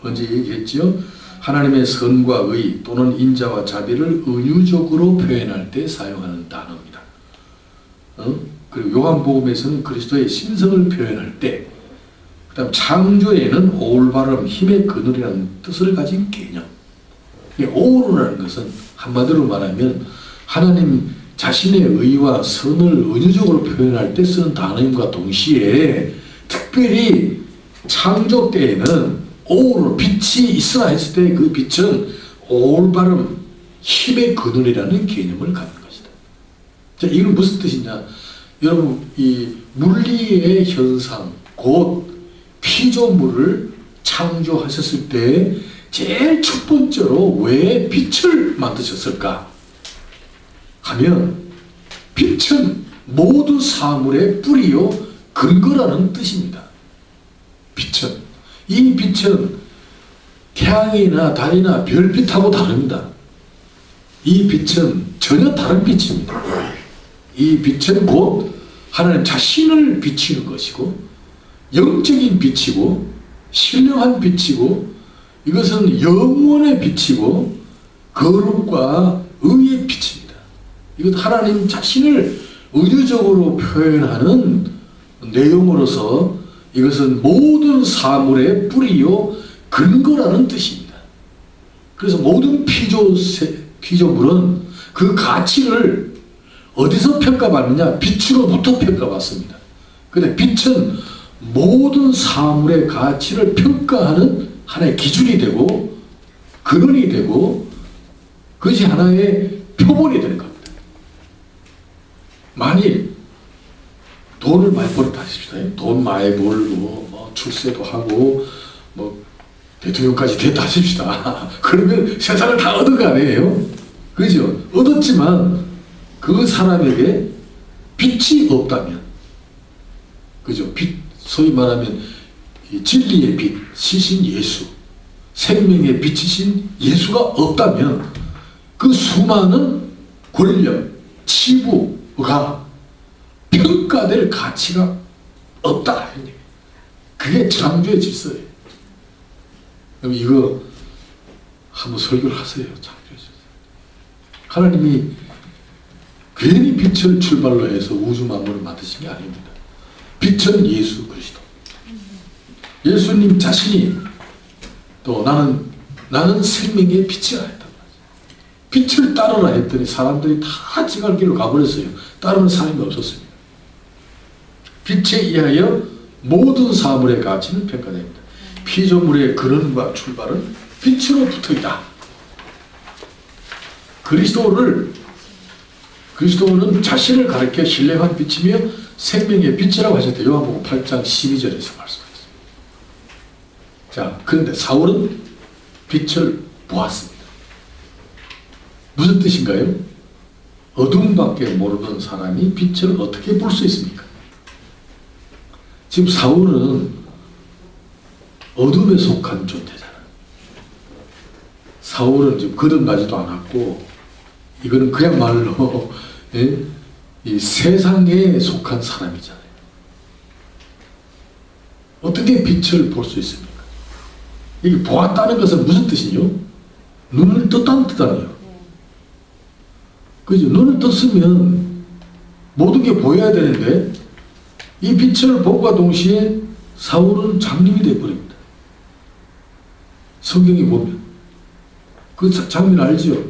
언제 얘기했죠? 하나님의 선과 의 또는 인자와 자비를 은유적으로 표현할 때 사용하는 단어입니다. 그리고 요한복음에서는 그리스도의 신성을 표현할 때, 그 다음 창조에는 올바름, 힘의 그늘이라는 뜻을 가진 개념. 오르라는 것은 한마디로 말하면 하나님 자신의 의와 선을 은유적으로 표현할 때 쓰는 단어임과 동시에 특별히 창조 때에는 오르, 빛이 있으라 했을 때 그 빛은 올바름, 힘의 그늘이라는 개념을 갖는 것이다. 자, 이건 무슨 뜻이냐? 여러분, 이 물리의 현상, 곧 피조물을 창조하셨을 때 제일 첫 번째로 왜 빛을 만드셨을까 하면, 빛은 모든 사물의 뿌리요 근거라는 뜻입니다. 빛은, 이 빛은 태양이나 달이나 별빛하고 다릅니다. 이 빛은 전혀 다른 빛입니다. 이 빛은 곧 하나님 자신을 비치는 것이고, 영적인 빛이고, 신령한 빛이고, 이것은 영원의 빛이고, 거룩과 의의 빛입니다. 이것 하나님 자신을 은유적으로 표현하는 내용으로서 이것은 모든 사물의 뿌리요 근거라는 뜻입니다. 그래서 모든 피조물은 그 가치를 어디서 평가받느냐? 빛으로부터 평가받습니다. 근데 빛은 모든 사물의 가치를 평가하는 하나의 기준이 되고 근원이 되고 그것이 하나의 표본이 되는 겁니다. 만일 돈을 많이 벌었다 하십시다. 돈 많이 벌고 뭐 출세도 하고 뭐 대통령까지 됐다 하십시다. 그러면 세상을 다 얻은 거 아니에요? 그죠? 얻었지만 그 사람에게 빛이 없다면, 그죠? 빛, 소위 말하면 이 진리의 빛, 시신 예수, 생명의 빛이신 예수가 없다면 그 수많은 권력, 치부가 평가될 가치가 없다. 그게 창조의 질서예요. 그럼 이거 한번 설교를 하세요. 창조의 질서. 하나님이 괜히 빛을 출발로 해서 우주 만물을 만드신 게 아닙니다. 빛은 예수 그리스도. 예수님 자신이 또 나는 생명의 빛이라 했단 말이에요. 빛을 따르라 했더니 사람들이 다 지갈 길로 가버렸어요. 따르는 사람이 없었습니다. 빛에 의하여 모든 사물의 가치는 평가됩니다. 피조물의 근원과 출발은 빛으로부터이다. 그리스도는 자신을 가리켜 신령한 빛이며 생명의 빛이라고 하셨대요. 요한복음 8장 12절에서 말씀하셨습니다. 자, 그런데 사울은 빛을 보았습니다. 무슨 뜻인가요? 어둠밖에 모르는 사람이 빛을 어떻게 볼 수 있습니까? 지금 사울은 어둠에 속한 존재잖아. 사울은 지금 거듭나지도 않았고, 이거는 그야말로 이 세상에 속한 사람이잖아요. 어떻게 빛을 볼 수 있습니까? 이게 보았다는 것은 무슨 뜻이요? 눈을 떴다는 뜻 아니에요. 그죠? 눈을 떴으면 모든 게 보여야 되는데, 이 빛을 본과 동시에 사울은 장님이 되어버립니다. 성경에 보면 그 장면 알죠?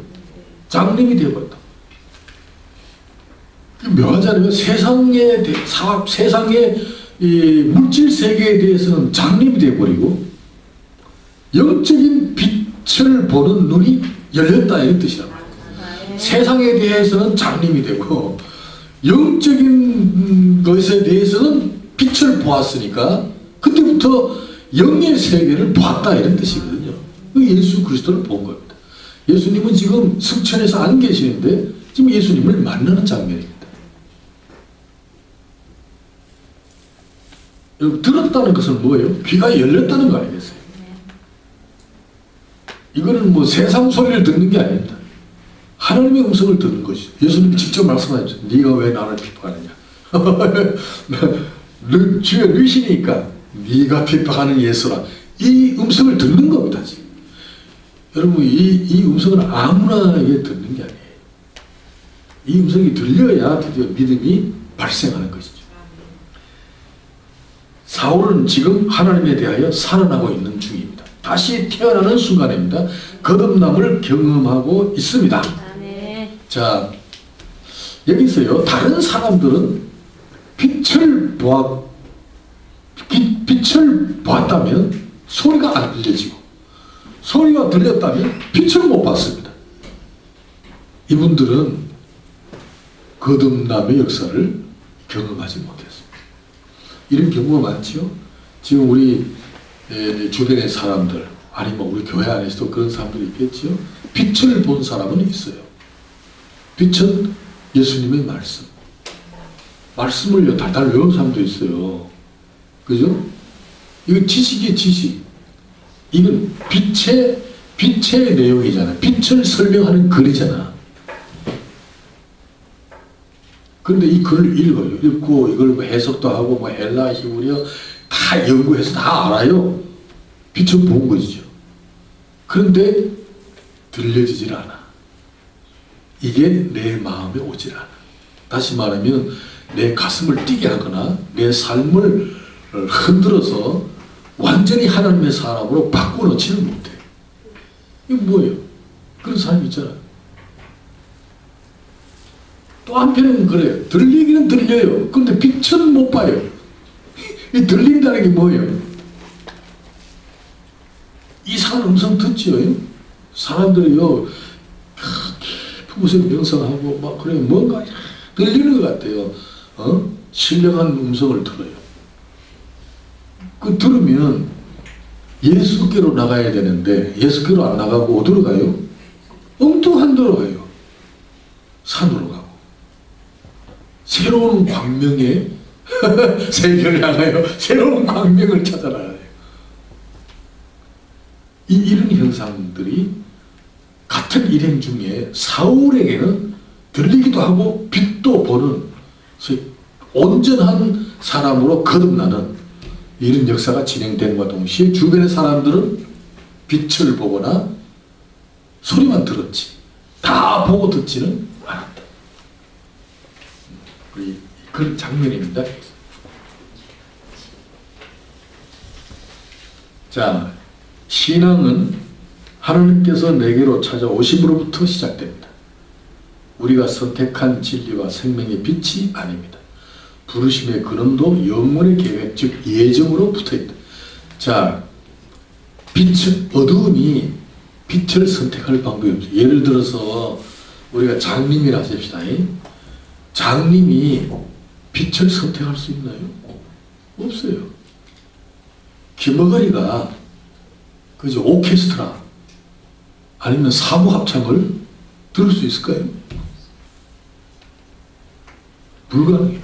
장님이 되어버렸다. 묘하잖아요. 세상의 이 물질 세계에 대해서는 장님이 되어버리고 영적인 빛을 보는 눈이 열렸다 이런 뜻이란 말이에요. 세상에 대해서는 장님이 되고 영적인 것에 대해서는 빛을 보았으니까 그때부터 영의 세계를 보았다 이런 뜻이거든요. 예수 그리스도를 본 겁니다. 예수님은 지금 승천에서 안 계시는데 지금 예수님을 만나는 장면입니다. 여러분, 들었다는 것은 뭐예요? 귀가 열렸다는 거 아니겠어요? 이거는 뭐 세상 소리를 듣는 게 아닙니다. 하나님의 음성을 듣는 것이죠. 예수님이 직접 말씀하셨죠. 네가 왜 나를 핍박하느냐. 주의 누이시니까 네가 핍박하는 예수라. 이 음성을 듣는 겁니다. 지금. 여러분, 이 음성을 아무나에게 듣는 게 아니에요. 이 음성이 들려야 드디어 믿음이 발생하는 것이죠. 사울은 지금 하나님에 대하여 살아나고 있는 중입니다. 다시 태어나는 순간입니다. 거듭남을 경험하고 있습니다. 자, 여기서요, 다른 사람들은 빛을 보았다면 소리가 안 들려지고, 소리가 들렸다면 빛을 못 봤습니다. 이분들은 거듭남의 역사를 경험하지 못했습니다. 이런 경우가 많죠. 지금 우리 주변의 사람들, 아니면 우리 교회 안에서도 그런 사람들이 있겠죠. 빛을 본 사람은 있어요. 빛은 예수님의 말씀. 말씀을요, 달달 외운 사람도 있어요. 그죠? 이건 지식이에요, 지식. 이건 빛의 내용이잖아. 빛을 설명하는 글이잖아. 그런데 이 글을 읽어요. 읽고 이걸 뭐 해석도 하고 뭐 헬라, 히브리어 다 연구해서 다 알아요. 빛은 본 것이죠. 그런데 들려지질 않아. 이게 내 마음에 오질 않아. 다시 말하면 내 가슴을 뛰게 하거나 내 삶을 흔들어서 완전히 하나님의 사람으로 바꿔놓지는 못해. 이거 뭐예요? 그런 사람이 있잖아요. 또 한편은 그래요. 들리기는 들려요. 근데 빛은 못 봐요. 이 들린다는 게 뭐예요? 이상한 음성 듣죠. 사람들이요, 깊은 곳에 명상하고 막 그래, 뭔가 들리는 것 같아요. 신령한 음성을 들어요. 그 들으면 예수께로 나가야 되는데 예수께로 안 나가고 어디로 가요? 엉뚱한 데로 가요. 산으로 가고 새로운 광명의 세계를 향하여 새로운 광명을 찾아나가야 돼요. 이런 현상들이 같은 일행 중에 사울에게는 들리기도 하고 빛도 보는 온전한 사람으로 거듭나는 이런 역사가 진행된과 동시에 주변의 사람들은 빛을 보거나 소리만 들었지 다 보고 듣지는 않았다. 그런 장면입니다. 자, 신앙은 하나님께서 내게로 찾아오심으로부터 시작됩니다. 우리가 선택한 진리와 생명의 빛이 아닙니다. 부르심의 근원도 영원의 계획, 즉 예정으로 붙어있다. 자, 어두움이 빛을 선택할 방법이 없어요. 예를 들어서 우리가 장님이라 하십시다. 장님이 빛을 선택할 수 있나요? 없어요. 김어걸이가 그저 오케스트라 아니면 사무합창을 들을 수 있을까요? 불가능해요.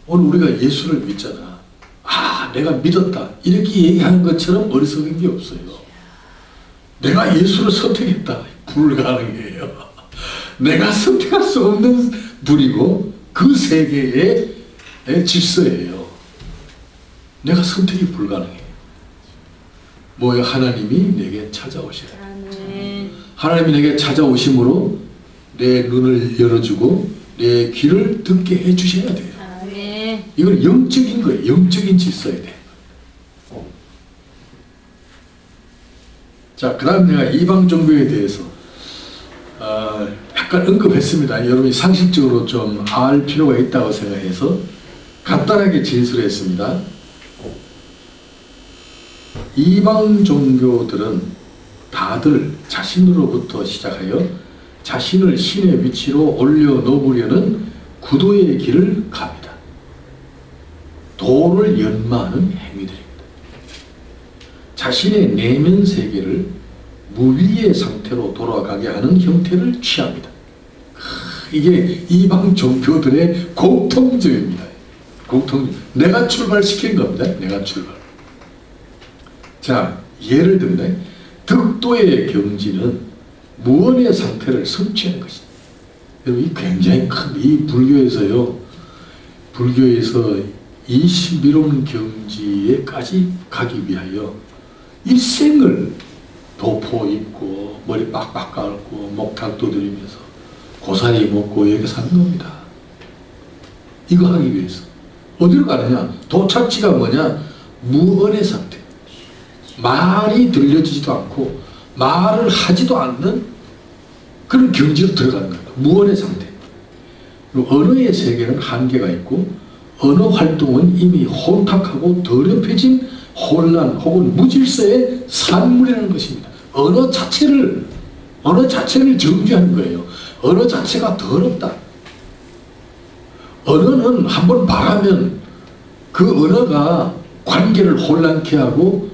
오늘 우리가 예수를 믿잖아. 아, 내가 믿었다. 이렇게 얘기하는 것처럼 어리석은 게 없어요. 내가 예수를 선택했다. 불가능해요. 내가 선택할 수 없는 분이고 그 세계의 질서예요. 내가 선택이 불가능해요. 뭐요? 하나님이 내게 찾아오시라. 하나님이 내게 찾아오심으로 내 눈을 열어주고 내 귀를 듣게 해주셔야 돼요. 이건 영적인 거예요. 영적인 질서에 대해. 자, 그 다음 내가 이방 종교에 대해서 약간 언급했습니다. 여러분이 상식적으로 좀 알 필요가 있다고 생각해서 간단하게 진술했습니다. 이방 종교들은 다들 자신으로부터 시작하여 자신을 신의 위치로 올려놓으려는 구도의 길을 갑니다. 도를 연마하는 행위들입니다. 자신의 내면 세계를 무위의 상태로 돌아가게 하는 형태를 취합니다. 이게 이방 종교들의 공통점입니다. 내가 출발시킨 겁니다. 내가 출발. 자, 예를 들면 득도의 경지는 무언의 상태를 성취하는 것입니다. 여러분, 이 굉장히 큰 이 불교에서요. 불교에서 이 신비로운 경지에까지 가기 위하여 일생을 도포 입고 머리 빡빡 깔고 목탁 두드리면서 고사리 먹고 여기 사는 겁니다. 이거 하기 위해서 어디로 가느냐? 도착지가 뭐냐? 무언의 상태. 말이 들려지지도 않고 말을 하지도 않는 그런 경지로 들어가는 거예요. 무언의 상태. 그리고 언어의 세계는 한계가 있고 언어 활동은 이미 혼탁하고 더럽혀진 혼란 혹은 무질서의 산물이라는 것입니다. 언어 자체를 정죄하는 거예요. 언어 자체가 더럽다. 언어는 한번 말하면 그 언어가 관계를 혼란케 하고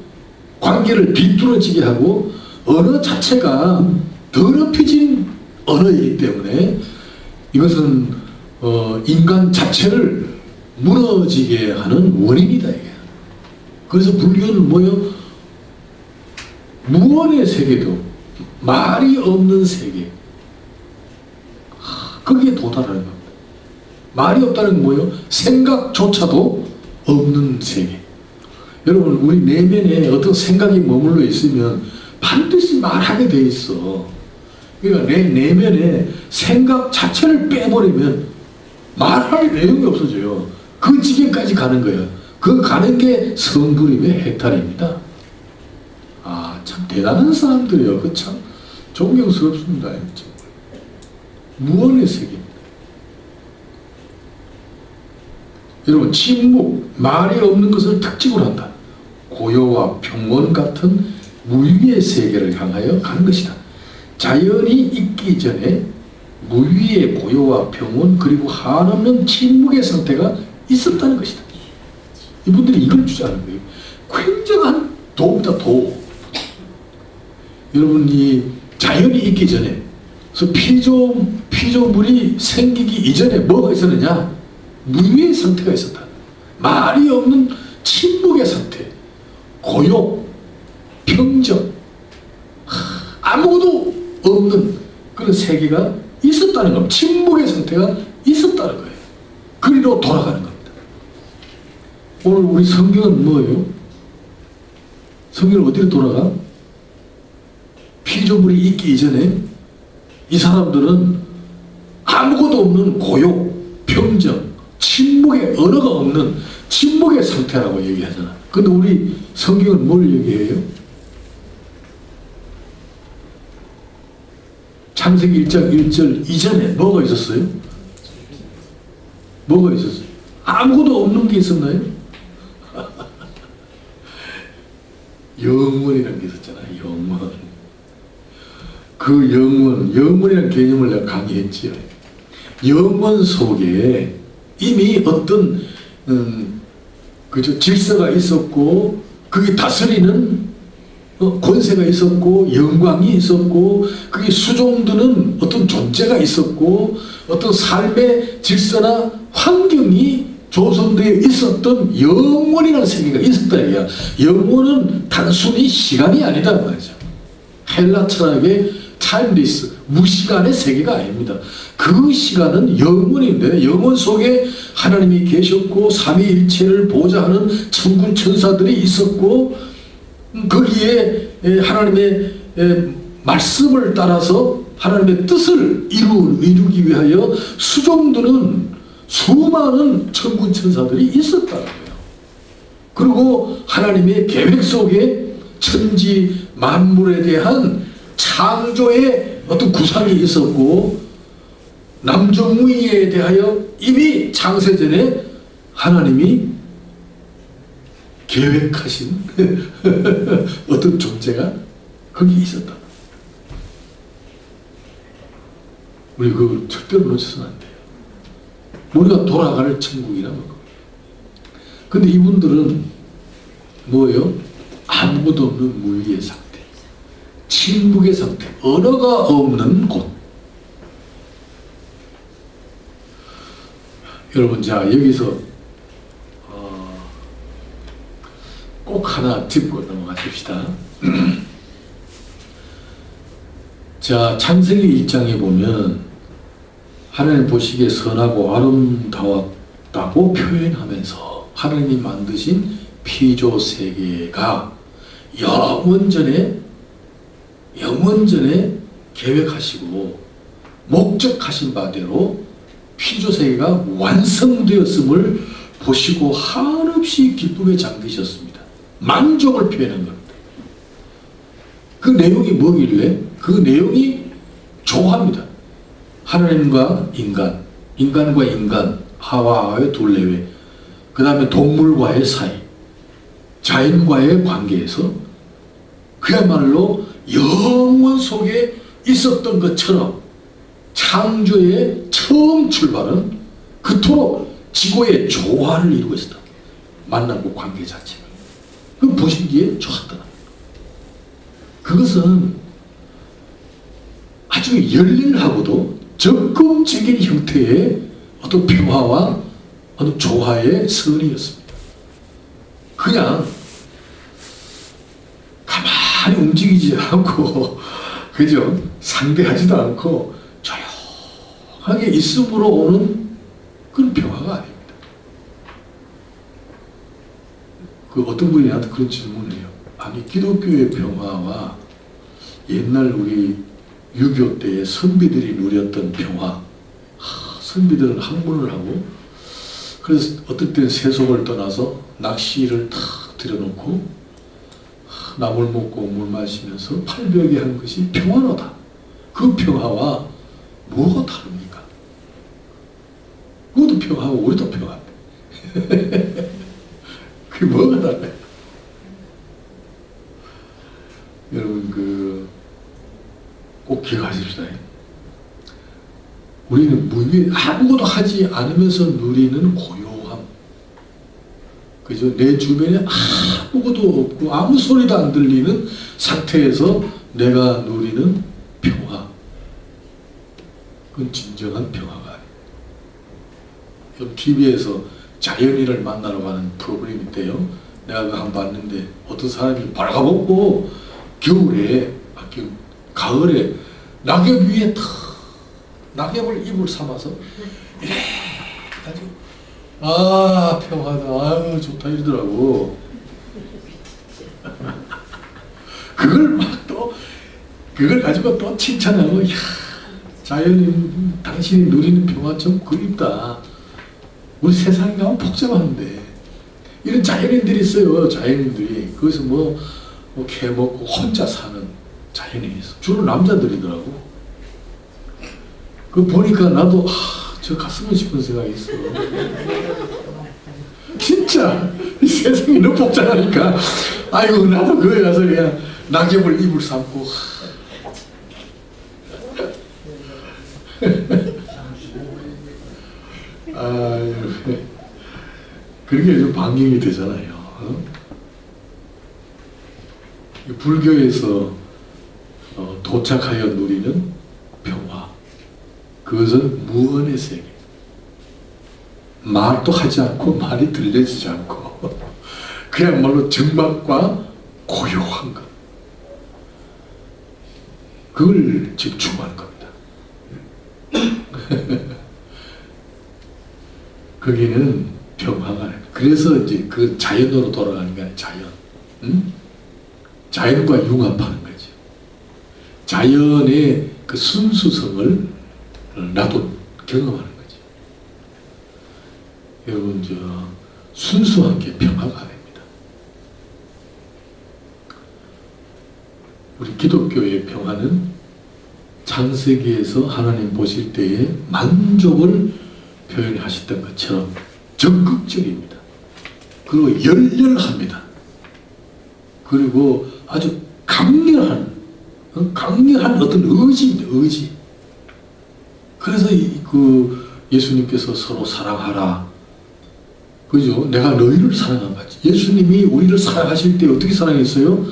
관계를 비뚤어지게 하고 언어 자체가 더럽혀진 언어이기 때문에 이것은 인간 자체를 무너지게 하는 원인이다. 이게. 그래서 불교는 뭐요? 무언의 세계도 말이 없는 세계. 거기에 도달하는 겁니다. 말이 없다는 건 뭐예요? 생각조차도 없는 세계. 여러분, 우리 내면에 어떤 생각이 머물러 있으면 반드시 말하게 돼 있어. 그러니까 내 내면에 생각 자체를 빼버리면 말할 내용이 없어져요. 그 지경까지 가는 거예요. 그 가는 게 성불임의 해탈입니다. 아, 참 대단한 사람들이요. 그 참 존경스럽습니다. 무언의 세계입니다. 여러분, 침묵, 말이 없는 것을 특징으로 한다. 고요와 평온 같은 무위의 세계를 향하여 가는 것이다. 자연이 있기 전에 무위의 고요와 평온 그리고 한없는 침묵의 상태가 있었다는 것이다. 이분들이 이걸 주장하는 거예요. 굉장한 도입니다. 도. 여러분, 이 자연이 있기 전에, 그래서 피조물이 생기기 이전에 뭐가 있었느냐? 무위의 상태가 있었다. 말이 없는 침묵의 상태, 고요, 평정, 아무것도 없는 그런 세계가 있었다는 겁니다. 침묵의 상태가 있었다는 거예요. 그리로 돌아가는 겁니다. 오늘 우리 성경은 뭐예요? 성경은 어디로 돌아가? 피조물이 있기 이전에 이 사람들은 아무것도 없는 고요, 평정, 침묵의 언어가 없는 침묵의 상태라고 얘기하잖아. 근데 우리 성경은 뭘 얘기해요? 창세기 1장 1절 이전에 뭐가 있었어요? 뭐가 있었어요? 아무것도 없는 게 있었나요? 영원이라는 게 있었잖아. 영원. 그 영원이라는 개념을 내가 강의했지요. 영원 속에 이미 어떤 그죠, 질서가 있었고 그게 다스리는 권세가 있었고 영광이 있었고 그게 수종드는 어떤 존재가 있었고 어떤 삶의 질서나 환경이 조성되어 있었던 영원이라는 세계가 있었다 이거야. 영원은 단순히 시간이 아니다 말이죠. 헬라 철학의 타임리스, 무시간의 세계가 아닙니다. 그 시간은 영원인데 영원 속에 하나님이 계셨고 삼위일체를 보좌하는 천군 천사들이 있었고 거기에 하나님의 말씀을 따라서 하나님의 뜻을 이루기 위하여 수종드는 수많은 천군 천사들이 있었다는 거예요. 그리고 하나님의 계획 속에 천지 만물에 대한 창조의 어떤 구상이 있었고 남정무의에 대하여 이미 창세전에 하나님이 계획하신 어떤 존재가 거기 있었다. 우리 그걸 절대로 놓쳐서는 안 돼요. 우리가 돌아갈 천국이라는 거. 근데 이분들은 뭐예요? 아무것도 없는 무위의 상태, 침묵의 상태, 언어가 없는 곳. 여러분, 자 여기서 꼭 하나 짚고 넘어가십시다. 자, 창세기 1장에 보면 하나님 보시기에 선하고 아름다웠다고 표현하면서 하나님이 만드신 피조 세계가 영원전에 계획하시고 목적하신 바대로 피조 세계가 완성되었음을 보시고 한없이 기쁨에 잠기셨습니다. 만족을 표현한 겁니다. 그 내용이 뭐길래? 그 내용이 조화입니다. 하나님과 인간, 인간과 인간, 하와의 둘레외, 그 다음에 동물과의 사이, 자연과의 관계에서 그야말로 영원 속에 있었던 것처럼 창조의 처음 출발은 그토록 지고의 조화를 이루고 있었다. 만남과 관계 자체가. 그 보시기에 좋았다. 그것은 아주 열일하고도 적극적인 형태의 어떤 평화와 어떤 조화의 선이었습니다. 그냥 가만히 움직이지 않고 그죠? 상대하지도 않고 조용하게 있음으로 오는 그런 평화가 아닙니다. 그 어떤 분이 나한테 그런 질문을 해요. 아니 기독교의 평화와 옛날 우리 6.25 때의 선비들이 누렸던 평화, 선비들은 학문을 하고 그래서 어떨 때는 세속을 떠나서 낚시를 탁 들여놓고 나물 먹고 물 마시면서 팔벽에 한 것이 평화로다. 그 평화와 뭐가 다릅니까? 그것도 평화고 우리도 평화인데 그게 뭐가 달라요? 여러분 꼭 기억하십시다. 우리는 아무것도 하지 않으면서 누리는 고요함. 그죠? 내 주변에 아무것도 없고 아무 소리도 안 들리는 상태에서 내가 누리는 평화. 그건 진정한 평화가 아니에요. TV에서 자연인을 만나러 가는 프로그램이 있대요. 내가 그거 한번 봤는데 어떤 사람이 발가벗고 겨울에, 가을에 낙엽 위에 탁 낙엽을 입을 삼아서 이래 가지고 평화다, 아유 좋다 이러더라고. 그걸 가지고 또 칭찬하고, 야 자연인 당신이 누리는 평화 좀 그립다. 우리 세상에 가면 복잡한데 이런 자연인들이 있어요. 자연인들이 거기서 캐먹고 혼자 사는 자연인이 있어. 주로 남자들이더라고. 그거 보니까 나도 저 갔으면 싶은 생각이 있어. 진짜 이 세상이 너무 복잡하니까 아이고 나도 거기 가서 그냥 낙엽을 입을 삼고 그렇게 좀 반경이 되잖아요. 불교에서 도착하여 누리는 평화, 그것은 무언의 세계. 말도 하지 않고 말이 들려지지 않고 그야말로 정막과 고요한 것, 그걸 지금 추구하는 겁니다. 거기는 평화가 아닙니다. 그래서 이제 그 자연으로 돌아가는 게 아니라 자연. 자연과 융합하는 거죠. 자연의 그 순수성을 나도 경험하는 거죠. 여러분, 순수한 게 평화가 아닙니다. 우리 기독교의 평화는 창세기에서 하나님 보실 때에 만족을 표현하셨던 것처럼 적극적입니다. 그리고 열렬합니다. 그리고 아주 강렬한 어떤 의지입니다. 의지. 그래서 예수님께서 서로 사랑하라. 그죠? 내가 너희를 사랑한 거지. 예수님이 우리를 사랑하실 때 어떻게 사랑했어요?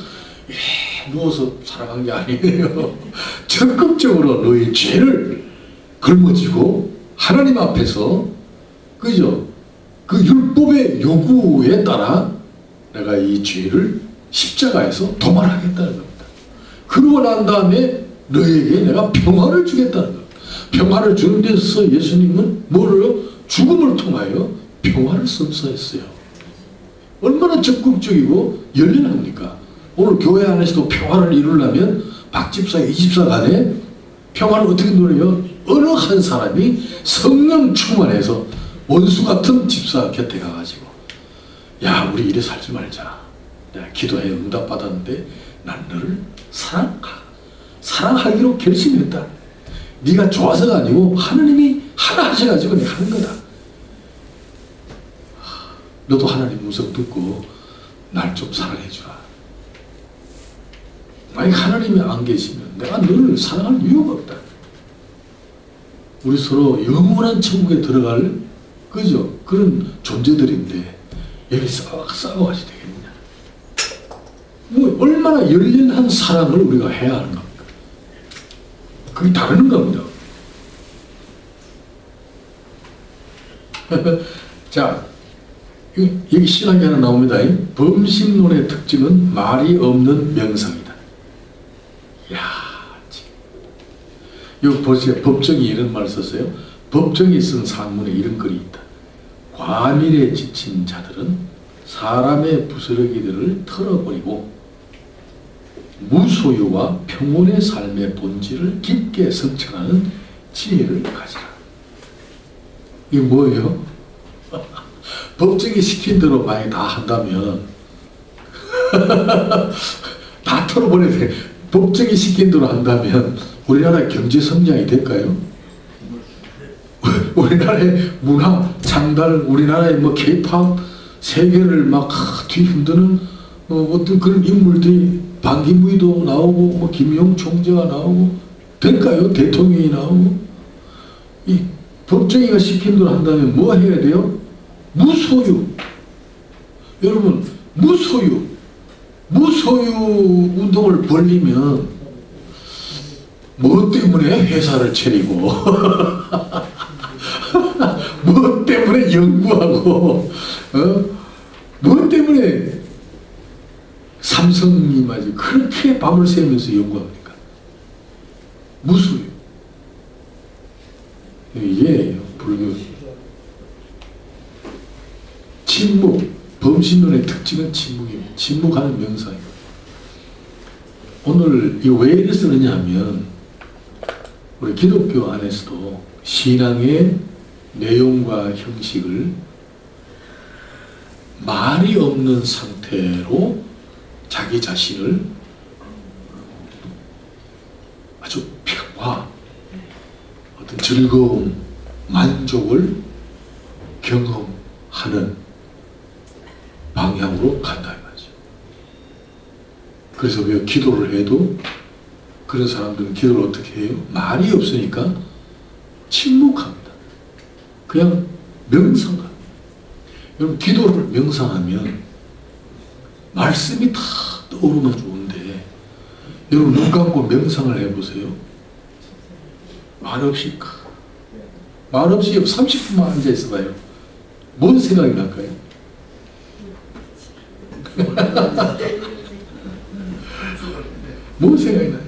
누워서 사랑한 게 아니에요. 적극적으로 너희 죄를 걸머쥐고 하나님 앞에서, 그죠? 그 율법의 요구에 따라 내가 이 죄를 십자가에서 도말하겠다는 겁니다. 그러고 난 다음에 너에게 내가 평화를 주겠다는 겁니다. 평화를 주는 데서 예수님은 뭐를요? 죽음을 통하여 평화를 선사했어요. 얼마나 적극적이고 열렬합니까? 오늘 교회 안에서도 평화를 이루려면 박집사, 이집사 간에 평화를 어떻게 누려요? 어느 한 사람이 성령 충만해서 원수 같은 집사 곁에 가가지고, 야 우리 이래 살지 말자. 내가 기도해 응답받았는데 난 너를 사랑하기로 결심했다. 네가 좋아서가 아니고 하나님이 하나 하셔가지고 내가 하는 거다. 너도 하나님 음성 듣고 날 좀 사랑해 주라. 만약 하나님이 안 계시면 내가 너를 사랑할 이유가 없다. 우리 서로 영원한 천국에 들어갈, 그죠? 그런 존재들인데 여기 싸워가지 되겠냐? 얼마나 열렬한 사랑을 우리가 해야 하는 겁니까? 그게 다르는 겁니다. 자, 여기 신학이 하나 나옵니다. 범신론의 특징은 말이 없는 명상이다. 이야, 여기 보세요. 법정이 이런 말을 썼어요. 법정이 쓴 산문에 이런 글이 있다. 과밀에 지친 자들은 사람의 부스러기들을 털어버리고 무소유와 평온의 삶의 본질을 깊게 성찰하는 지혜를 가지라. 이게 뭐예요? 법정이 시킨 대로 만약에 다 한다면 다 털어버려야 돼. 법정이 시킨 대로 한다면 우리나라 경제 성장이 될까요? 우리나라의 문화 창달, 우리나라의 K-팝 세계를 막 뒤흔드는 어떤 그런 인물들이, 반기문이도 나오고 김용 총재가 나오고 될까요? 대통령이 나오고. 이 법정이가 시킨 대로 한다면 뭐 해야 돼요? 무소유. 여러분, 무소유 운동을 벌리면 뭐 때문에 회사를 차리고 뭐 때문에 뭐 때문에 삼성이 말이지 그렇게 밤을 새면서 연구합니까? 무수요. 이게 불교 침묵, 범신론의 특징은 침묵입니다. 침묵하는 명상입니다. 오늘 이 왜 이를 쓰느냐 하면 우리 기독교 안에서도 신앙의 내용과 형식을 말이 없는 상태로 자기 자신을 아주 평화, 어떤 즐거움, 만족을 경험하는 방향으로 간다 이 말이죠. 그래서 왜 기도를 해도 그런 사람들은 기도를 어떻게 해요? 말이 없으니까 침묵합니다. 그냥 명상합니다. 여러분 기도를 명상하면 말씀이 다 떠오르면 좋은데 여러분 눈 감고 명상을 해보세요. 말 없이 30분만 앉아 있어봐요. 뭔 생각이 날까요? 뭔 생각이 나요?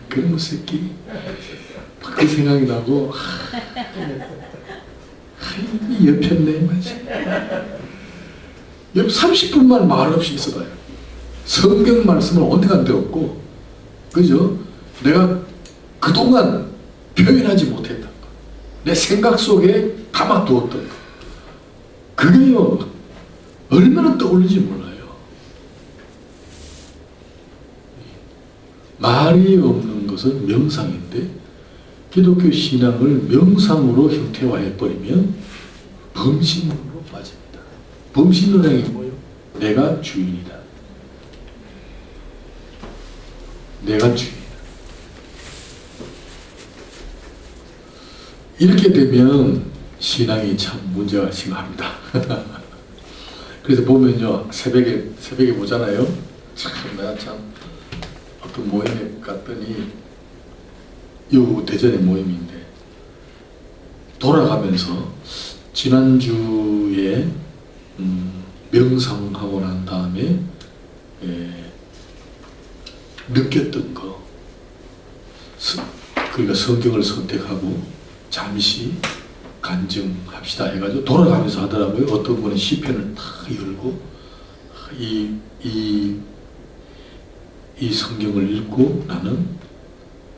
그런 새끼 그 생각이 나고 이 옆였네 여러분 30분만 말 없이 있어봐요. 성경 말씀을 언젠가 배웠고 그죠? 내가 그동안 표현하지 못했던 거 내 생각 속에 담아두었던 거 그게요 얼마나 떠올리지 몰라요. 말이 없는 것은 명상인데 기독교 신앙을 명상으로 형태화해버리면 범신론으로 빠집니다. 범신론이 뭐예요? 내가 주인이다. 내가 주인이다. 이렇게 되면 신앙이 참 문제가 심합니다. 그래서 보면요 새벽에 보잖아요. 참 내가 참 어떤 모임에 갔더니 요 대전의 모임인데 돌아가면서 지난주에 명상하고 난 다음에 느꼈던 거 그러니까 성경을 선택하고 잠시 간증합시다 해가지고 돌아가면서 하더라고요. 어떤 분은 시편을 딱 열고 이 성경을 읽고 나는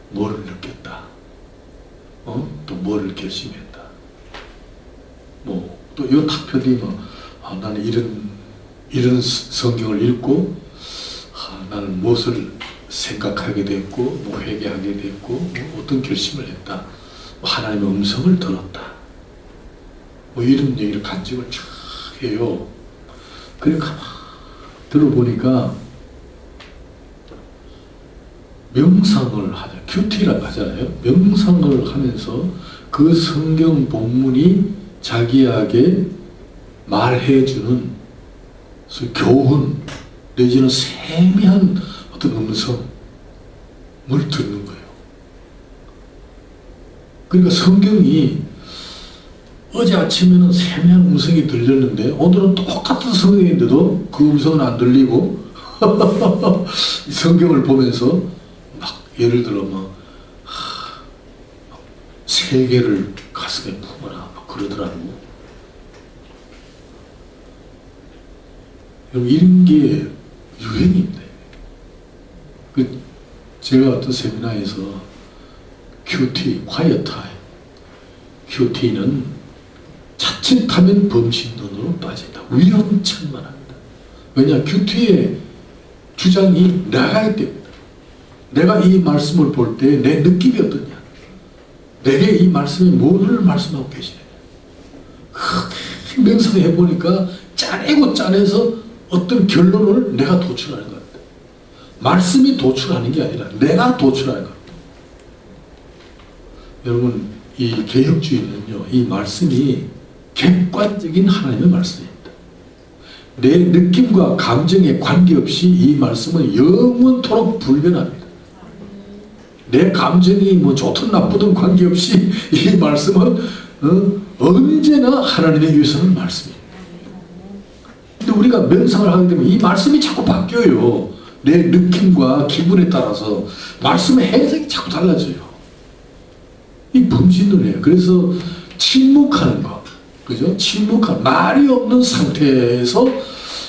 뭘 느꼈다. 또 뭘 결심했다. 또 이 답변이 나는 이런 성경을 읽고 나는 무엇을 생각하게 됐고 회개하게 됐고 어떤 결심을 했다. 하나님의 음성을 들었다. 이런 얘기를 간증을 쫙 해요. 그러니까 들어보니까 명상을 하죠. 큐티라고 하잖아요. 명상을 하면서 그 성경 본문이 자기에게 말해주는 교훈 내지는 세미한 어떤 음성을 듣는 거예요. 그러니까 성경이 어제 아침에는 세미한 음성이 들렸는데 오늘은 똑같은 성경인데도 그 음성은 안 들리고 성경을 보면서 막 예를 들어 세계를 가슴에 품어라 막 그러더라고. 여러분 이런 게 유행인데 제가 어떤 세미나에서 큐티, quiet time 큐티는 자칫하면 범신론으로 빠진다. 위험천만합니다. 왜냐 큐티의 주장이 나가야 됩니다. 내가 이 말씀을 볼 때 내 느낌이 어떠냐, 내게 이 말씀이 뭐를 말씀하고 계시느냐, 명상해 보니까 짜내고 짜내서 어떤 결론을 내가 도출하는 것 같아요. 말씀이 도출하는 게 아니라 내가 도출하는 것 같아요. 여러분 이 개혁주의는요 이 말씀이 객관적인 하나님의 말씀입니다. 내 느낌과 감정에 관계없이 이 말씀은 영원토록 불변합니다. 내 감정이 좋든 나쁘든 관계없이 이 말씀은 언제나 하나님의 위해서는 말씀입니다. 근데 우리가 명상을 하게 되면 이 말씀이 자꾸 바뀌어요. 내 느낌과 기분에 따라서 말씀의 해석이 자꾸 달라져요. 이 범신론이에요. 그래서 침묵하는 것, 그죠? 침묵한 말이 없는 상태에서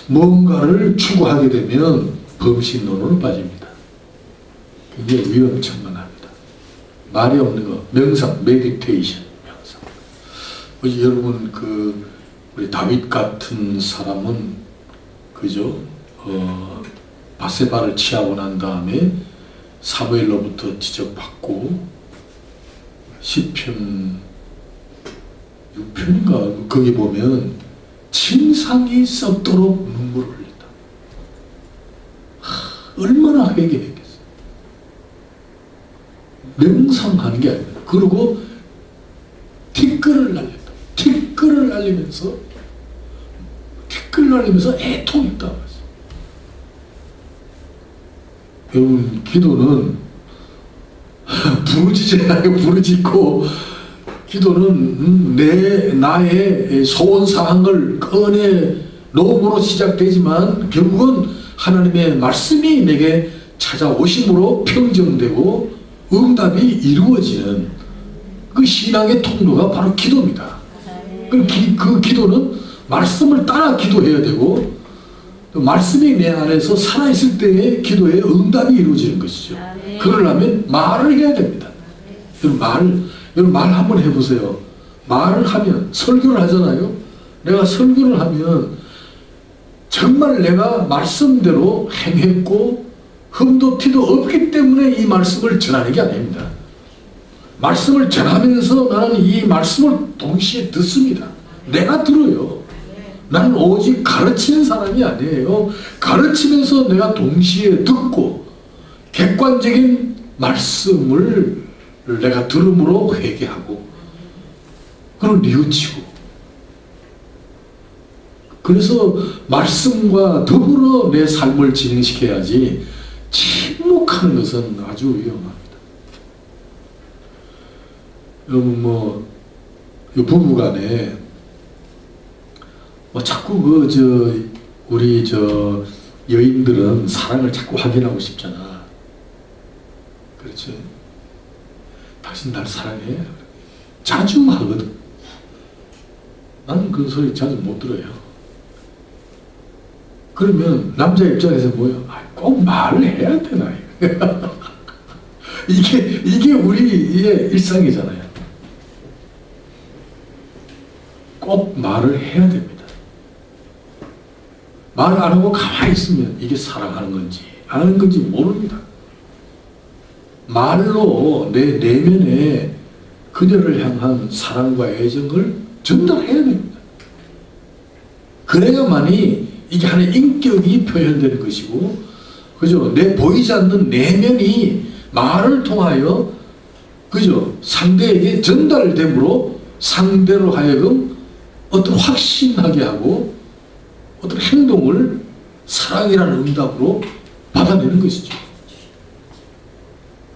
뭔가를 추구하게 되면 범신론으로 빠집니다. 굉장히 위험천만합니다. 말이 없는 것, 명상, 메디테이션, 명상. 여러분 우리 다윗 같은 사람은 그죠? 바세바를 취하고 난 다음에 사무엘로부터 지적받고 시편 6편인가 거기 보면 침상이 썩도록 눈물을 흘린다. 얼마나 회개했겠어요. 명상하는 게 아닙니다. 그리고 티끌을 날린다. 티끌을 날리면서 애통이 있다. 여러분, 기도는 부르짖고 기도는 나의 소원사항을 꺼내 놓음으로 시작되지만 결국은 하나님의 말씀이 내게 찾아오심으로 평정되고 응답이 이루어지는 그 신앙의 통로가 바로 기도입니다. 그 기도는 말씀을 따라 기도해야 되고 말씀이 내 안에서 살아있을 때의 기도에 응답이 이루어지는 것이죠. 그러려면 말을 해야 됩니다. 여러분 말 한번 해보세요. 말을 하면, 설교를 하잖아요. 내가 설교를 하면 정말 내가 말씀대로 행했고 흠도 티도 없기 때문에 이 말씀을 전하는 게 아닙니다. 말씀을 전하면서 나는 이 말씀을 동시에 듣습니다. 내가 들어요. 나는 오직 가르치는 사람이 아니에요. 가르치면서 내가 동시에 듣고 객관적인 말씀을 내가 들음으로 회개하고 그걸 뉘우치고, 그래서 말씀과 더불어 내 삶을 진행시켜야지 침묵하는 것은 아주 위험합니다. 여러분 부부간에 자꾸 우리 여인들은 사랑을 자꾸 확인하고 싶잖아. 그렇지? 당신 날 사랑해? 자주 하거든. 나는 그 소리 자주 못 들어요. 그러면 남자 입장에서 뭐예요? 꼭 말을 해야 되나? 이게 우리의 일상이잖아요. 꼭 말을 해야 됩니다. 말 안 하고 가만히 있으면 이게 사랑하는 건지 안 하는 건지 모릅니다. 말로 내 내면에 그녀를 향한 사랑과 애정을 전달해야 됩니다. 그래야만이 이게 하나의 인격이 표현되는 것이고, 그죠? 내 보이지 않는 내면이 말을 통하여, 그죠? 상대에게 전달됨으로 상대로 하여금 어떤 확신하게 하고 어떤 행동을 사랑이라는 응답으로 받아내는 것이죠.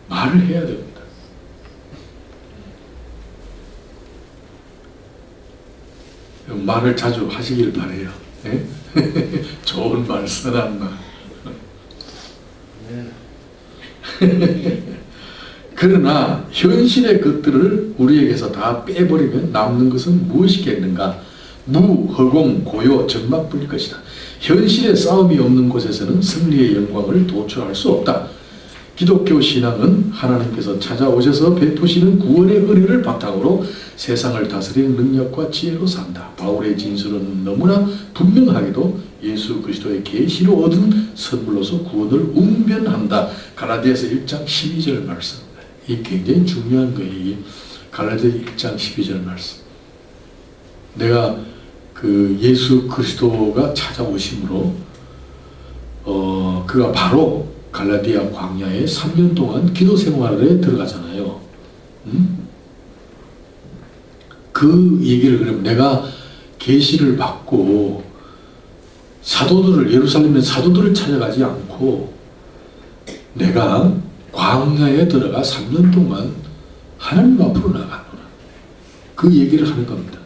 말을 해야 됩니다. 말을 자주 하시길 바라요. 네? 좋은 말, 선한 말. 그러나 현실의 것들을 우리에게서 다 빼버리면 남는 것은 무엇이겠는가? 무, 허공, 고요, 정막뿐일 것이다. 현실의 싸움이 없는 곳에서는 승리의 영광을 도출할 수 없다. 기독교 신앙은 하나님께서 찾아오셔서 베푸시는 구원의 은혜를 바탕으로 세상을 다스리는 능력과 지혜로 산다. 바울의 진술은 너무나 분명하게도 예수 그리스도의 계시로 얻은 선물로서 구원을 웅변한다. 갈라디아서 1장 12절 말씀. 이게 굉장히 중요한 거예요. 이 갈라디아 1장 12절 말씀. 내가 예수 그리스도가 찾아오심으로 그가 바로 갈라디아 광야에 3년 동안 기도 생활에 들어가잖아요. 그 얘기를, 그러면 내가 계시를 받고 예루살렘의 사도들을 찾아가지 않고 내가 광야에 들어가 3년 동안 하나님 앞으로 나가노라. 그 얘기를 하는 겁니다.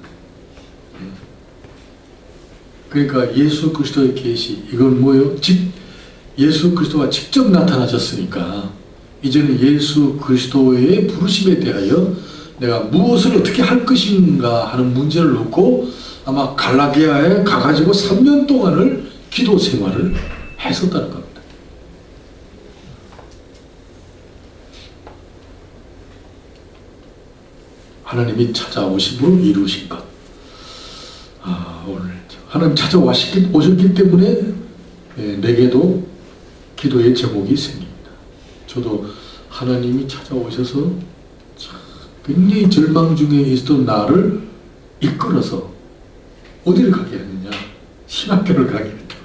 그러니까 예수 그리스도의 계시, 이건 뭐예요? 예수 그리스도가 직접 나타나셨으니까 이제는 예수 그리스도의 부르심에 대하여 내가 무엇을 어떻게 할 것인가 하는 문제를 놓고 아마 갈라디아에 가가지고 3년 동안을 기도 생활을 했었다는 겁니다. 하나님이 찾아오심으로 이루신 것. 오늘 하나님 찾아오셨기 때문에 내게도 기도의 제목이 생깁니다. 저도 하나님이 찾아오셔서 굉장히 절망 중에 있었던 나를 이끌어서 어디를 가게 했느냐? 신학교를 가게 했다.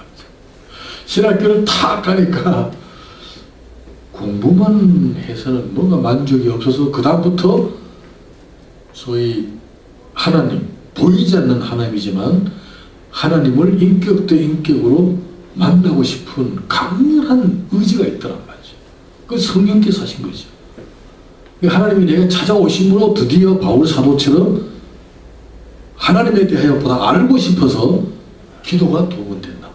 신학교를 탁 가니까 공부만 해서는 뭔가 만족이 없어서 그 다음부터 소위 하나님, 보이지 않는 하나님이지만 하나님을 인격 대 인격으로 만나고 싶은 강렬한 의지가 있더란 말이죠. 그 성령께서 하신 거죠. 하나님이 내가 찾아오심으로 드디어 바울 사도처럼 하나님에 대하여 보다 알고 싶어서 기도가 동원된다.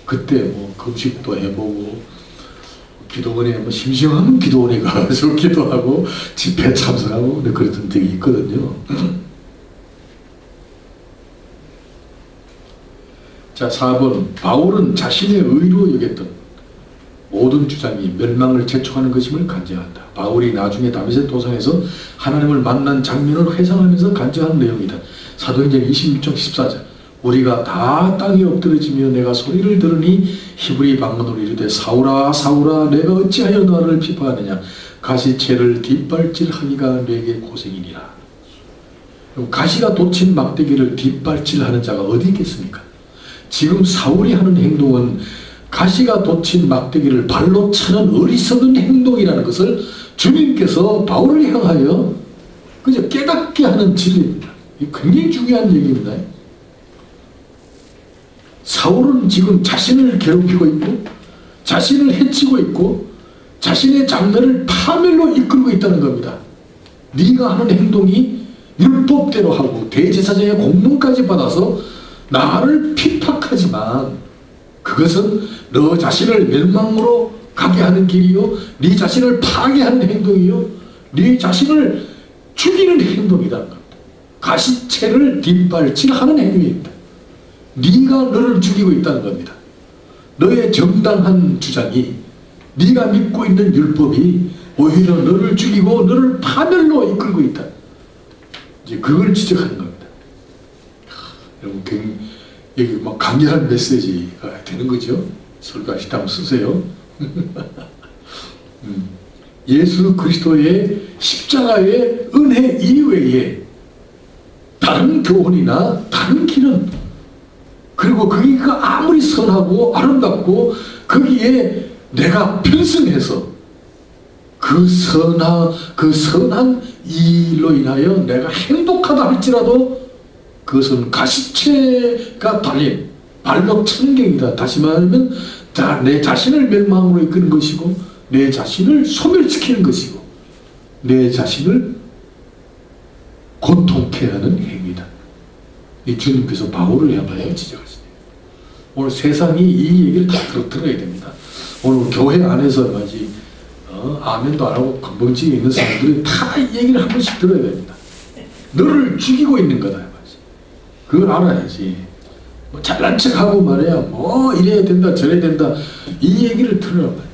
그때 뭐 금식도 해보고 기도원에 뭐 심심하면 기도원에 가서 기도하고 집회 참석하고 그랬던 적이 있거든요. 자, 4번 바울은 자신의 의로 여겼던 모든 주장이 멸망을 재촉하는 것임을 간증한다. 바울이 나중에 다메섹 도상에서 하나님을 만난 장면을 회상하면서 간증한 내용이다. 사도행전 26장 14절 우리가 다 땅에 엎드러지며 내가 소리를 들으니 히브리 방언으로 이르되 사울아 사울아 내가 어찌하여 나를 비판하느냐 가시채를 뒷발질하기가 내게 고생이니라. 가시가 돋친 막대기를 뒷발질하는 자가 어디 있겠습니까? 지금 사울이 하는 행동은 가시가 돋친 막대기를 발로 차는 어리석은 행동이라는 것을 주님께서 바울을 향하여 그저 깨닫게 하는 진리입니다. 굉장히 중요한 얘기입니다. 사울은 지금 자신을 괴롭히고 있고 자신을 해치고 있고 자신의 장래를 파멸로 이끌고 있다는 겁니다. 네가 하는 행동이 율법대로 하고 대제사장의 공문까지 받아서 나를 핍박하지만 그것은 너 자신을 멸망으로 가게 하는 길이요 네 자신을 파괴하는 행동이요 네 자신을 죽이는 행동이다. 가시채를 뒷발질하는 행위입니다. 네가 너를 죽이고 있다는 겁니다. 너의 정당한 주장이 네가 믿고 있는 율법이 오히려 너를 죽이고 너를 파멸로 이끌고 있다. 이제 그걸 지적하는 겁니다. 여러분 여기 막 강렬한 메시지가 되는 거죠. 설교하시다면 쓰세요. 예수 그리스도의 십자가의 은혜 이외에 다른 교훈이나 다른 길은 그리고 거기가 아무리 선하고 아름답고 거기에 내가 편승해서 그 선한 일로 인하여 내가 행복하다 할지라도 그것은 가시채가 달린 발로 천경이다. 다시 말하면 내 자신을 멸망으로 이끄는 것이고 내 자신을 소멸시키는 것이고 내 자신을 고통케 하는 행위다. 이 주님께서 바울을 향하여 지적하시네요. 오늘 세상이 이 얘기를 다 들어야 됩니다. 오늘 교회 안에서 마치 아멘도 안 하고 건방지게 있는 사람들이 다 이 얘기를 한 번씩 들어야 됩니다. 너를 죽이고 있는 거다. 그걸 알아야지. 뭐 잘난 척하고 말이야 뭐 이래야 된다 저래야 된다 이 얘기를 들으란 말이야.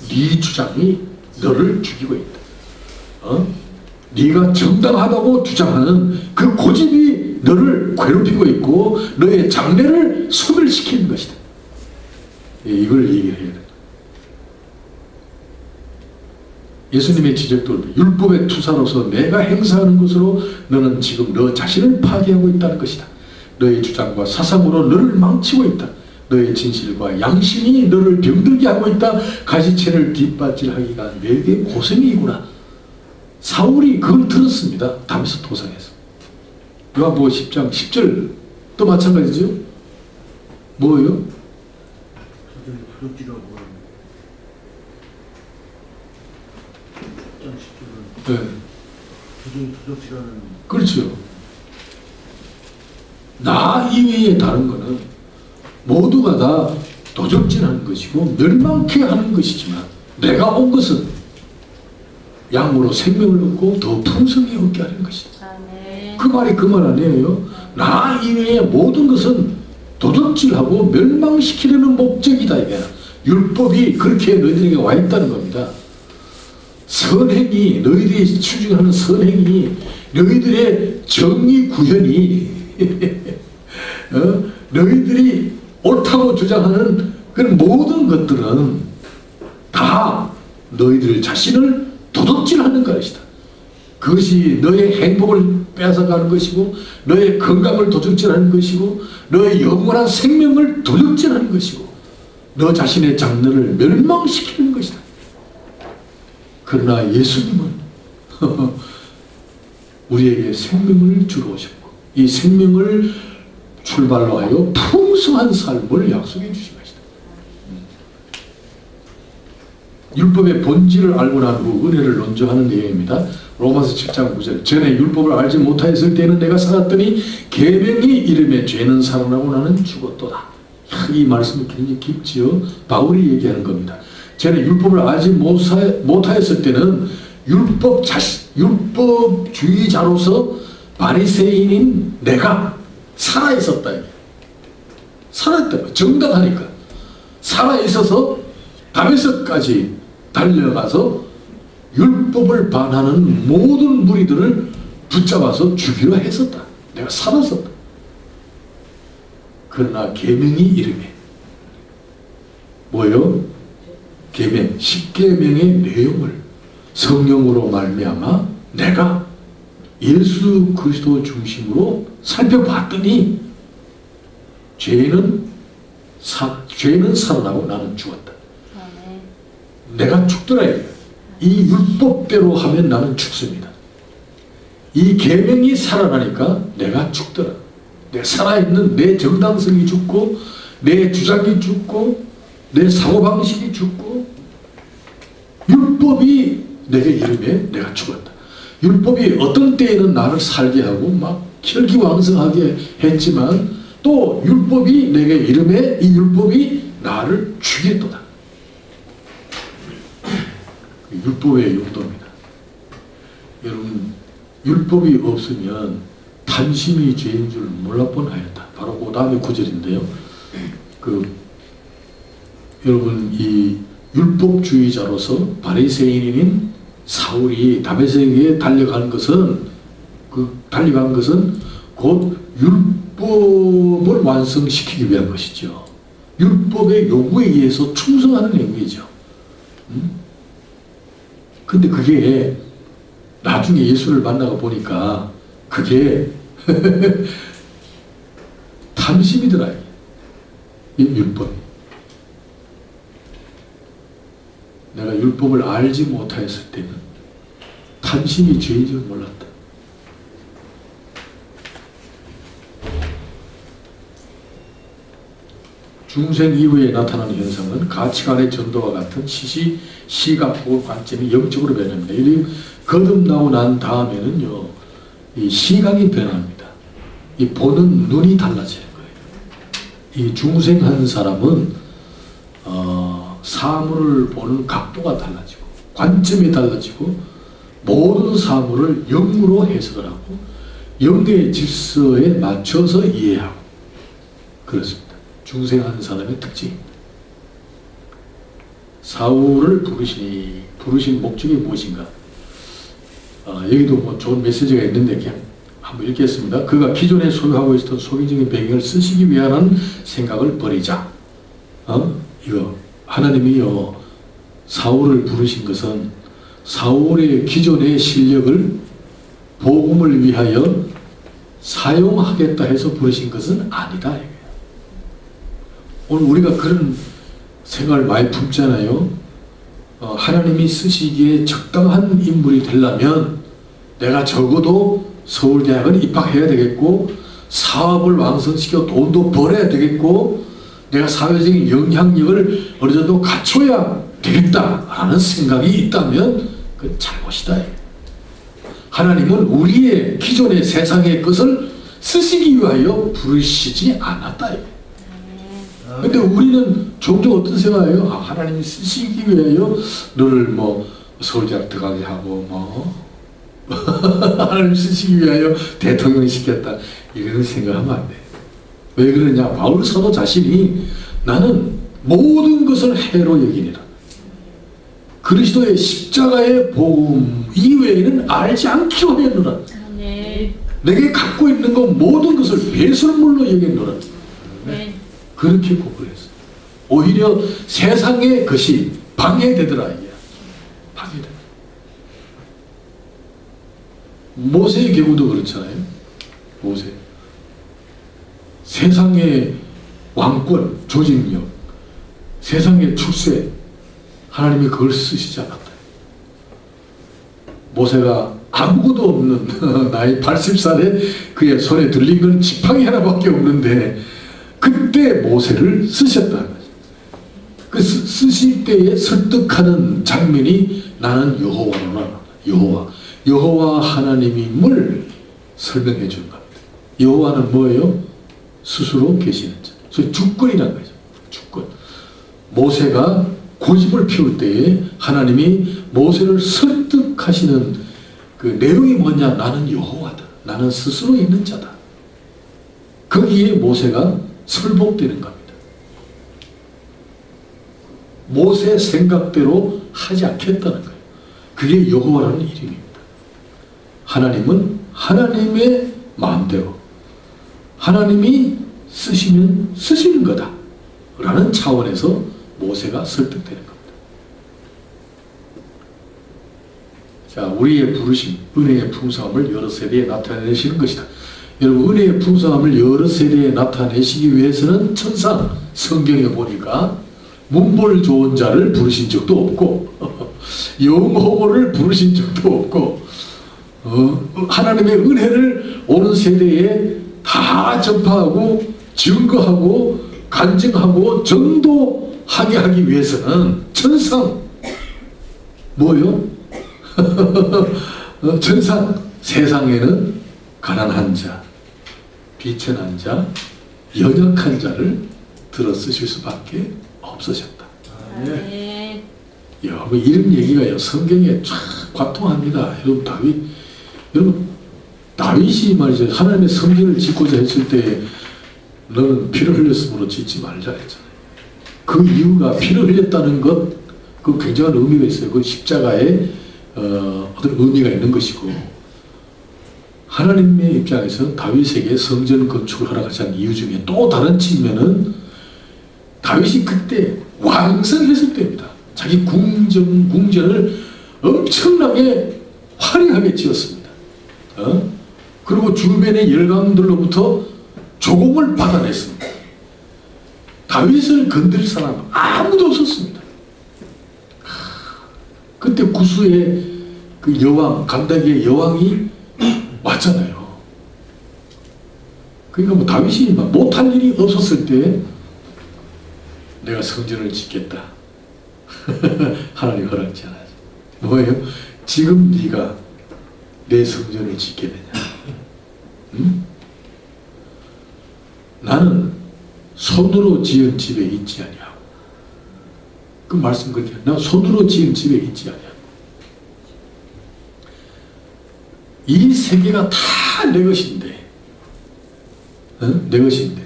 네 주장이 너를 죽이고 있다. 네가 정당하다고 주장하는 그 고집이 너를 괴롭히고 있고 너의 장래를 소멸시키는 것이다. 이걸 얘기를 해야 돼. 예수님의 지적도 율법의 투사로서 내가 행사하는 것으로 너는 지금 너 자신을 파괴하고 있다는 것이다. 너의 주장과 사상으로 너를 망치고 있다. 너의 진실과 양심이 너를 병들게 하고 있다. 가시채를 뒷받질하기가 내게 고생이구나. 사울이 그걸 들었습니다. 다메섹 도상에서. 요한복음 10장 10절 또 마찬가지죠. 뭐예요? 네. 도적질하는. 그렇죠. 나 이외에 다른 거는 모두가 다 도적질하는 것이고 멸망케 하는 것이지만 내가 온 것은 양으로 생명을 얻고 더 풍성히 얻게 하는 것이다. 그 말이 그 말 아니에요. 나 이외의 모든 것은 도적질하고 멸망시키려는 목적이다. 이게 율법이 그렇게 너희들에게 와 있다는 겁니다. 선행이, 너희들이 추진하는 선행이, 너희들의 정의 구현이 너희들이 옳다고 주장하는 그런 모든 것들은 다 너희들 자신을 도둑질하는 것이다. 그것이 너의 행복을 뺏어가는 것이고 너의 건강을 도둑질하는 것이고 너의 영원한 생명을 도둑질하는 것이고 너 자신의 장래를 멸망시키는 것이다. 그러나 예수님은 우리에게 생명을 주러 오셨고 이 생명을 출발로 하여 풍성한 삶을 약속해 주신 것이다. 율법의 본질을 알고 난 후 은혜를 논증하는 내용입니다. 로마서 7장 9절 전에 율법을 알지 못하였을 때는 내가 살았더니 계명이 이름에 죄는 살아나고 나는 죽었도다. 이 말씀이 굉장히 깊지요. 바울이 얘기하는 겁니다. 전에 율법을 알지 못하였을 때는 율법주의자로서 바리새인인 내가 살아있었다. 살아있다. 정당하니까. 살아있어서 다메섹까지 달려가서 율법을 반하는 모든 무리들을 붙잡아서 죽이려 했었다. 내가 살았었다. 그러나 계명이 이름에 뭐요? 계명, 십계명의 내용을 성령으로 말미암아 내가 예수 그리스도 중심으로 살펴봤더니 죄는 살아나고 나는 죽었다. 내가 죽더라. 이 율법대로 하면 나는 죽습니다. 이 계명이 살아나니까 내가 죽더라. 내가 살아있는 내 정당성이 죽고 내 주장이 죽고 내 사고방식이 죽고 율법이 내게 이름에 내가 죽었다. 율법이 어떤 때에는 나를 살게 하고 막 혈기왕성하게 했지만 또 율법이 내게 이름에 이 율법이 나를 죽였도다. 율법의 용도입니다. 여러분 율법이 없으면 탐심이 죄인 줄 몰라뻔 하였다. 바로 그 다음에 구절인데요. 여러분 이 율법주의자로서 바리새인인 사울이 다메섹에 달려간 것은 곧 율법을 완성시키기 위한 것이죠. 율법의 요구에 의해서 충성하는 행위죠. 근데 그게 나중에 예수를 만나고 보니까 그게 탐심이더라. 이 율법이. 내가 율법을 알지 못하였을 때는 탐심이 죄인 줄 몰랐다. 중생 이후에 나타나는 현상은 가치관의 전도와 같은 시각, 보고 관점이 영적으로 변합니다. 이 거듭나고 난 다음에는요, 이 시각이 변합니다. 이 보는 눈이 달라지는 거예요. 이 중생한 사람은 사물을 보는 각도가 달라지고 관점이 달라지고 모든 사물을 영으로 해석을 하고 영의 질서에 맞춰서 이해하고 그렇습니다. 중생한 사람의 특징. 사울을 부르신 목적이 무엇인가? 여기도 뭐 좋은 메시지가 있는데 그냥 한번 읽겠습니다. 그가 기존에 소유하고 있었던 소비적인 배경을 쓰시기 위한 생각을 버리자. 이거 하나님이요 사울을 부르신 것은 사울의 기존의 실력을 복음을 위하여 사용하겠다 해서 부르신 것은 아니다. 오늘 우리가 그런 생각을 많이 품잖아요. 하나님이 쓰시기에 적당한 인물이 되려면 내가 적어도 서울대학은 입학해야 되겠고 사업을 완성시켜 돈도 벌어야 되겠고 내가 사회적인 영향력을 어느 정도 갖춰야 되겠다라는 생각이 있다면 그건 잘못이다. 하나님은 우리의 기존의 세상의 것을 쓰시기 위하여 부르시지 않았다. 근데 우리는 종종 어떤 생각이에요? 하나님이 쓰시기 위하여 너를 뭐 서울대학 들어가게 하고 뭐 하나님 쓰시기 위하여 대통령 시켰다. 이런 생각하면 안 돼. 왜 그러냐? 바울 사도 자신이 나는 모든 것을 해로 여기니라. 그리스도의 십자가의 복음 이외에는 알지 않기로 하였노라. 내게 갖고 있는 것 모든 것을 배설물로 여겼노라. 그렇게 고백했어. 오히려 세상의 것이 방해되더라. 방해돼. 모세의 경우도 그렇잖아요. 모세. 세상의 왕권, 조직력, 세상의 출세, 하나님이 그걸 쓰시지 않았다. 모세가 아무것도 없는 나이 80살에 그의 손에 들린 건 지팡이 하나밖에 없는데 그때 모세를 쓰셨다. 그 쓰실 때에 설득하는 장면이 나는 여호와로나 여호와 하나님임을 설명해 주는 겁니다. 여호와는 뭐예요? 스스로 계시는 자. 그래서 주권이라는 거죠. 주권. 모세가 고집을 피울 때에 하나님이 모세를 설득하시는 그 내용이 뭐냐? 나는 여호와다. 나는 스스로 있는 자다. 거기에 모세가 설복되는 겁니다. 모세 생각대로 하지 않겠다는 거예요. 그게 여호와라는 이름입니다. 하나님은 하나님의 마음대로 하나님이 쓰시면 쓰시는 거다 라는 차원에서 모세가 설득되는 겁니다. 자, 우리의 부르심, 은혜의 풍성함을 여러 세대에 나타내시는 것이다. 여러분, 은혜의 풍성함을 여러 세대에 나타내시기 위해서는 천상 성경에 보니까 문벌 좋은 자를 부르신 적도 없고 영호를 부르신 적도 없고 하나님의 은혜를 오는 세대에 다 전파하고 증거하고 간증하고 전도하게 하기 위해서는 천상 뭐요? 천상 세상에는 가난한 자, 비천한 자, 연약한 자를 들어 쓰실 수밖에 없으셨다. 네. 여러분 이런 얘기가요 성경에 쫙 관통합니다. 여러분 다윗이 말이죠 하나님의 성전을 짓고자 했을 때 너는 피를 흘렸으므로 짓지 말자 했잖아요. 그 이유가 피를 흘렸다는 것, 그 굉장한 의미가 있어요. 그 십자가에 어떤 의미가 있는 것이고 하나님의 입장에서 다윗에게 성전 건축을 허락하지 않은 이유 중에 또 다른 측면은 다윗이 그때 왕성했을 때입니다. 자기 궁전을 엄청나게 화려하게 지었습니다. 그리고 주변의 열강들로부터 조공을 받아냈습니다. 다윗을 건드릴 사람 아무도 없었습니다. 그때 구수의 그 여왕, 감다기의 여왕이 왔잖아요. 그러니까 뭐 다윗이 못할 일이 없었을 때 내가 성전을 짓겠다. 하나님 허락지 않아요. 뭐예요? 지금 네가 내 성전을 짓겠느냐? 응? 나는 손으로 지은 집에 있지 아니하고 그 말씀 그렇게 나 손으로 지은 집에 있지 아니하고 이 세계가 다 내 것인데 내 것인데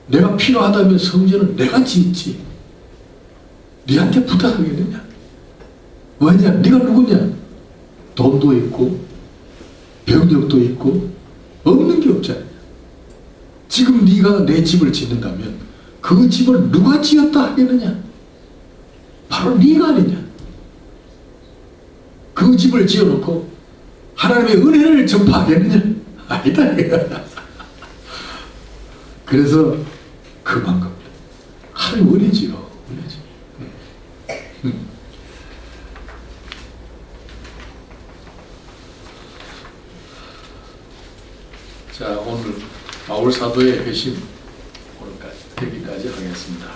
내가 필요하다면 성전을 내가 짓지 네한테 부탁하겠느냐? 왜냐? 네가 누구냐? 돈도 있고 병력도 있고 없는 게 없잖아요. 지금 네가 내 집을 짓는다면 그 집을 누가 지었다 하겠느냐? 바로 네가 아니냐? 그 집을 지어놓고 하나님의 은혜를 전파하겠느냐? 아니다. 그래서 그만 겁니다. 하나님 은혜지요. 은혜지. 자, 오늘 바울 사도의 회심 오늘까지 여기까지 하겠습니다.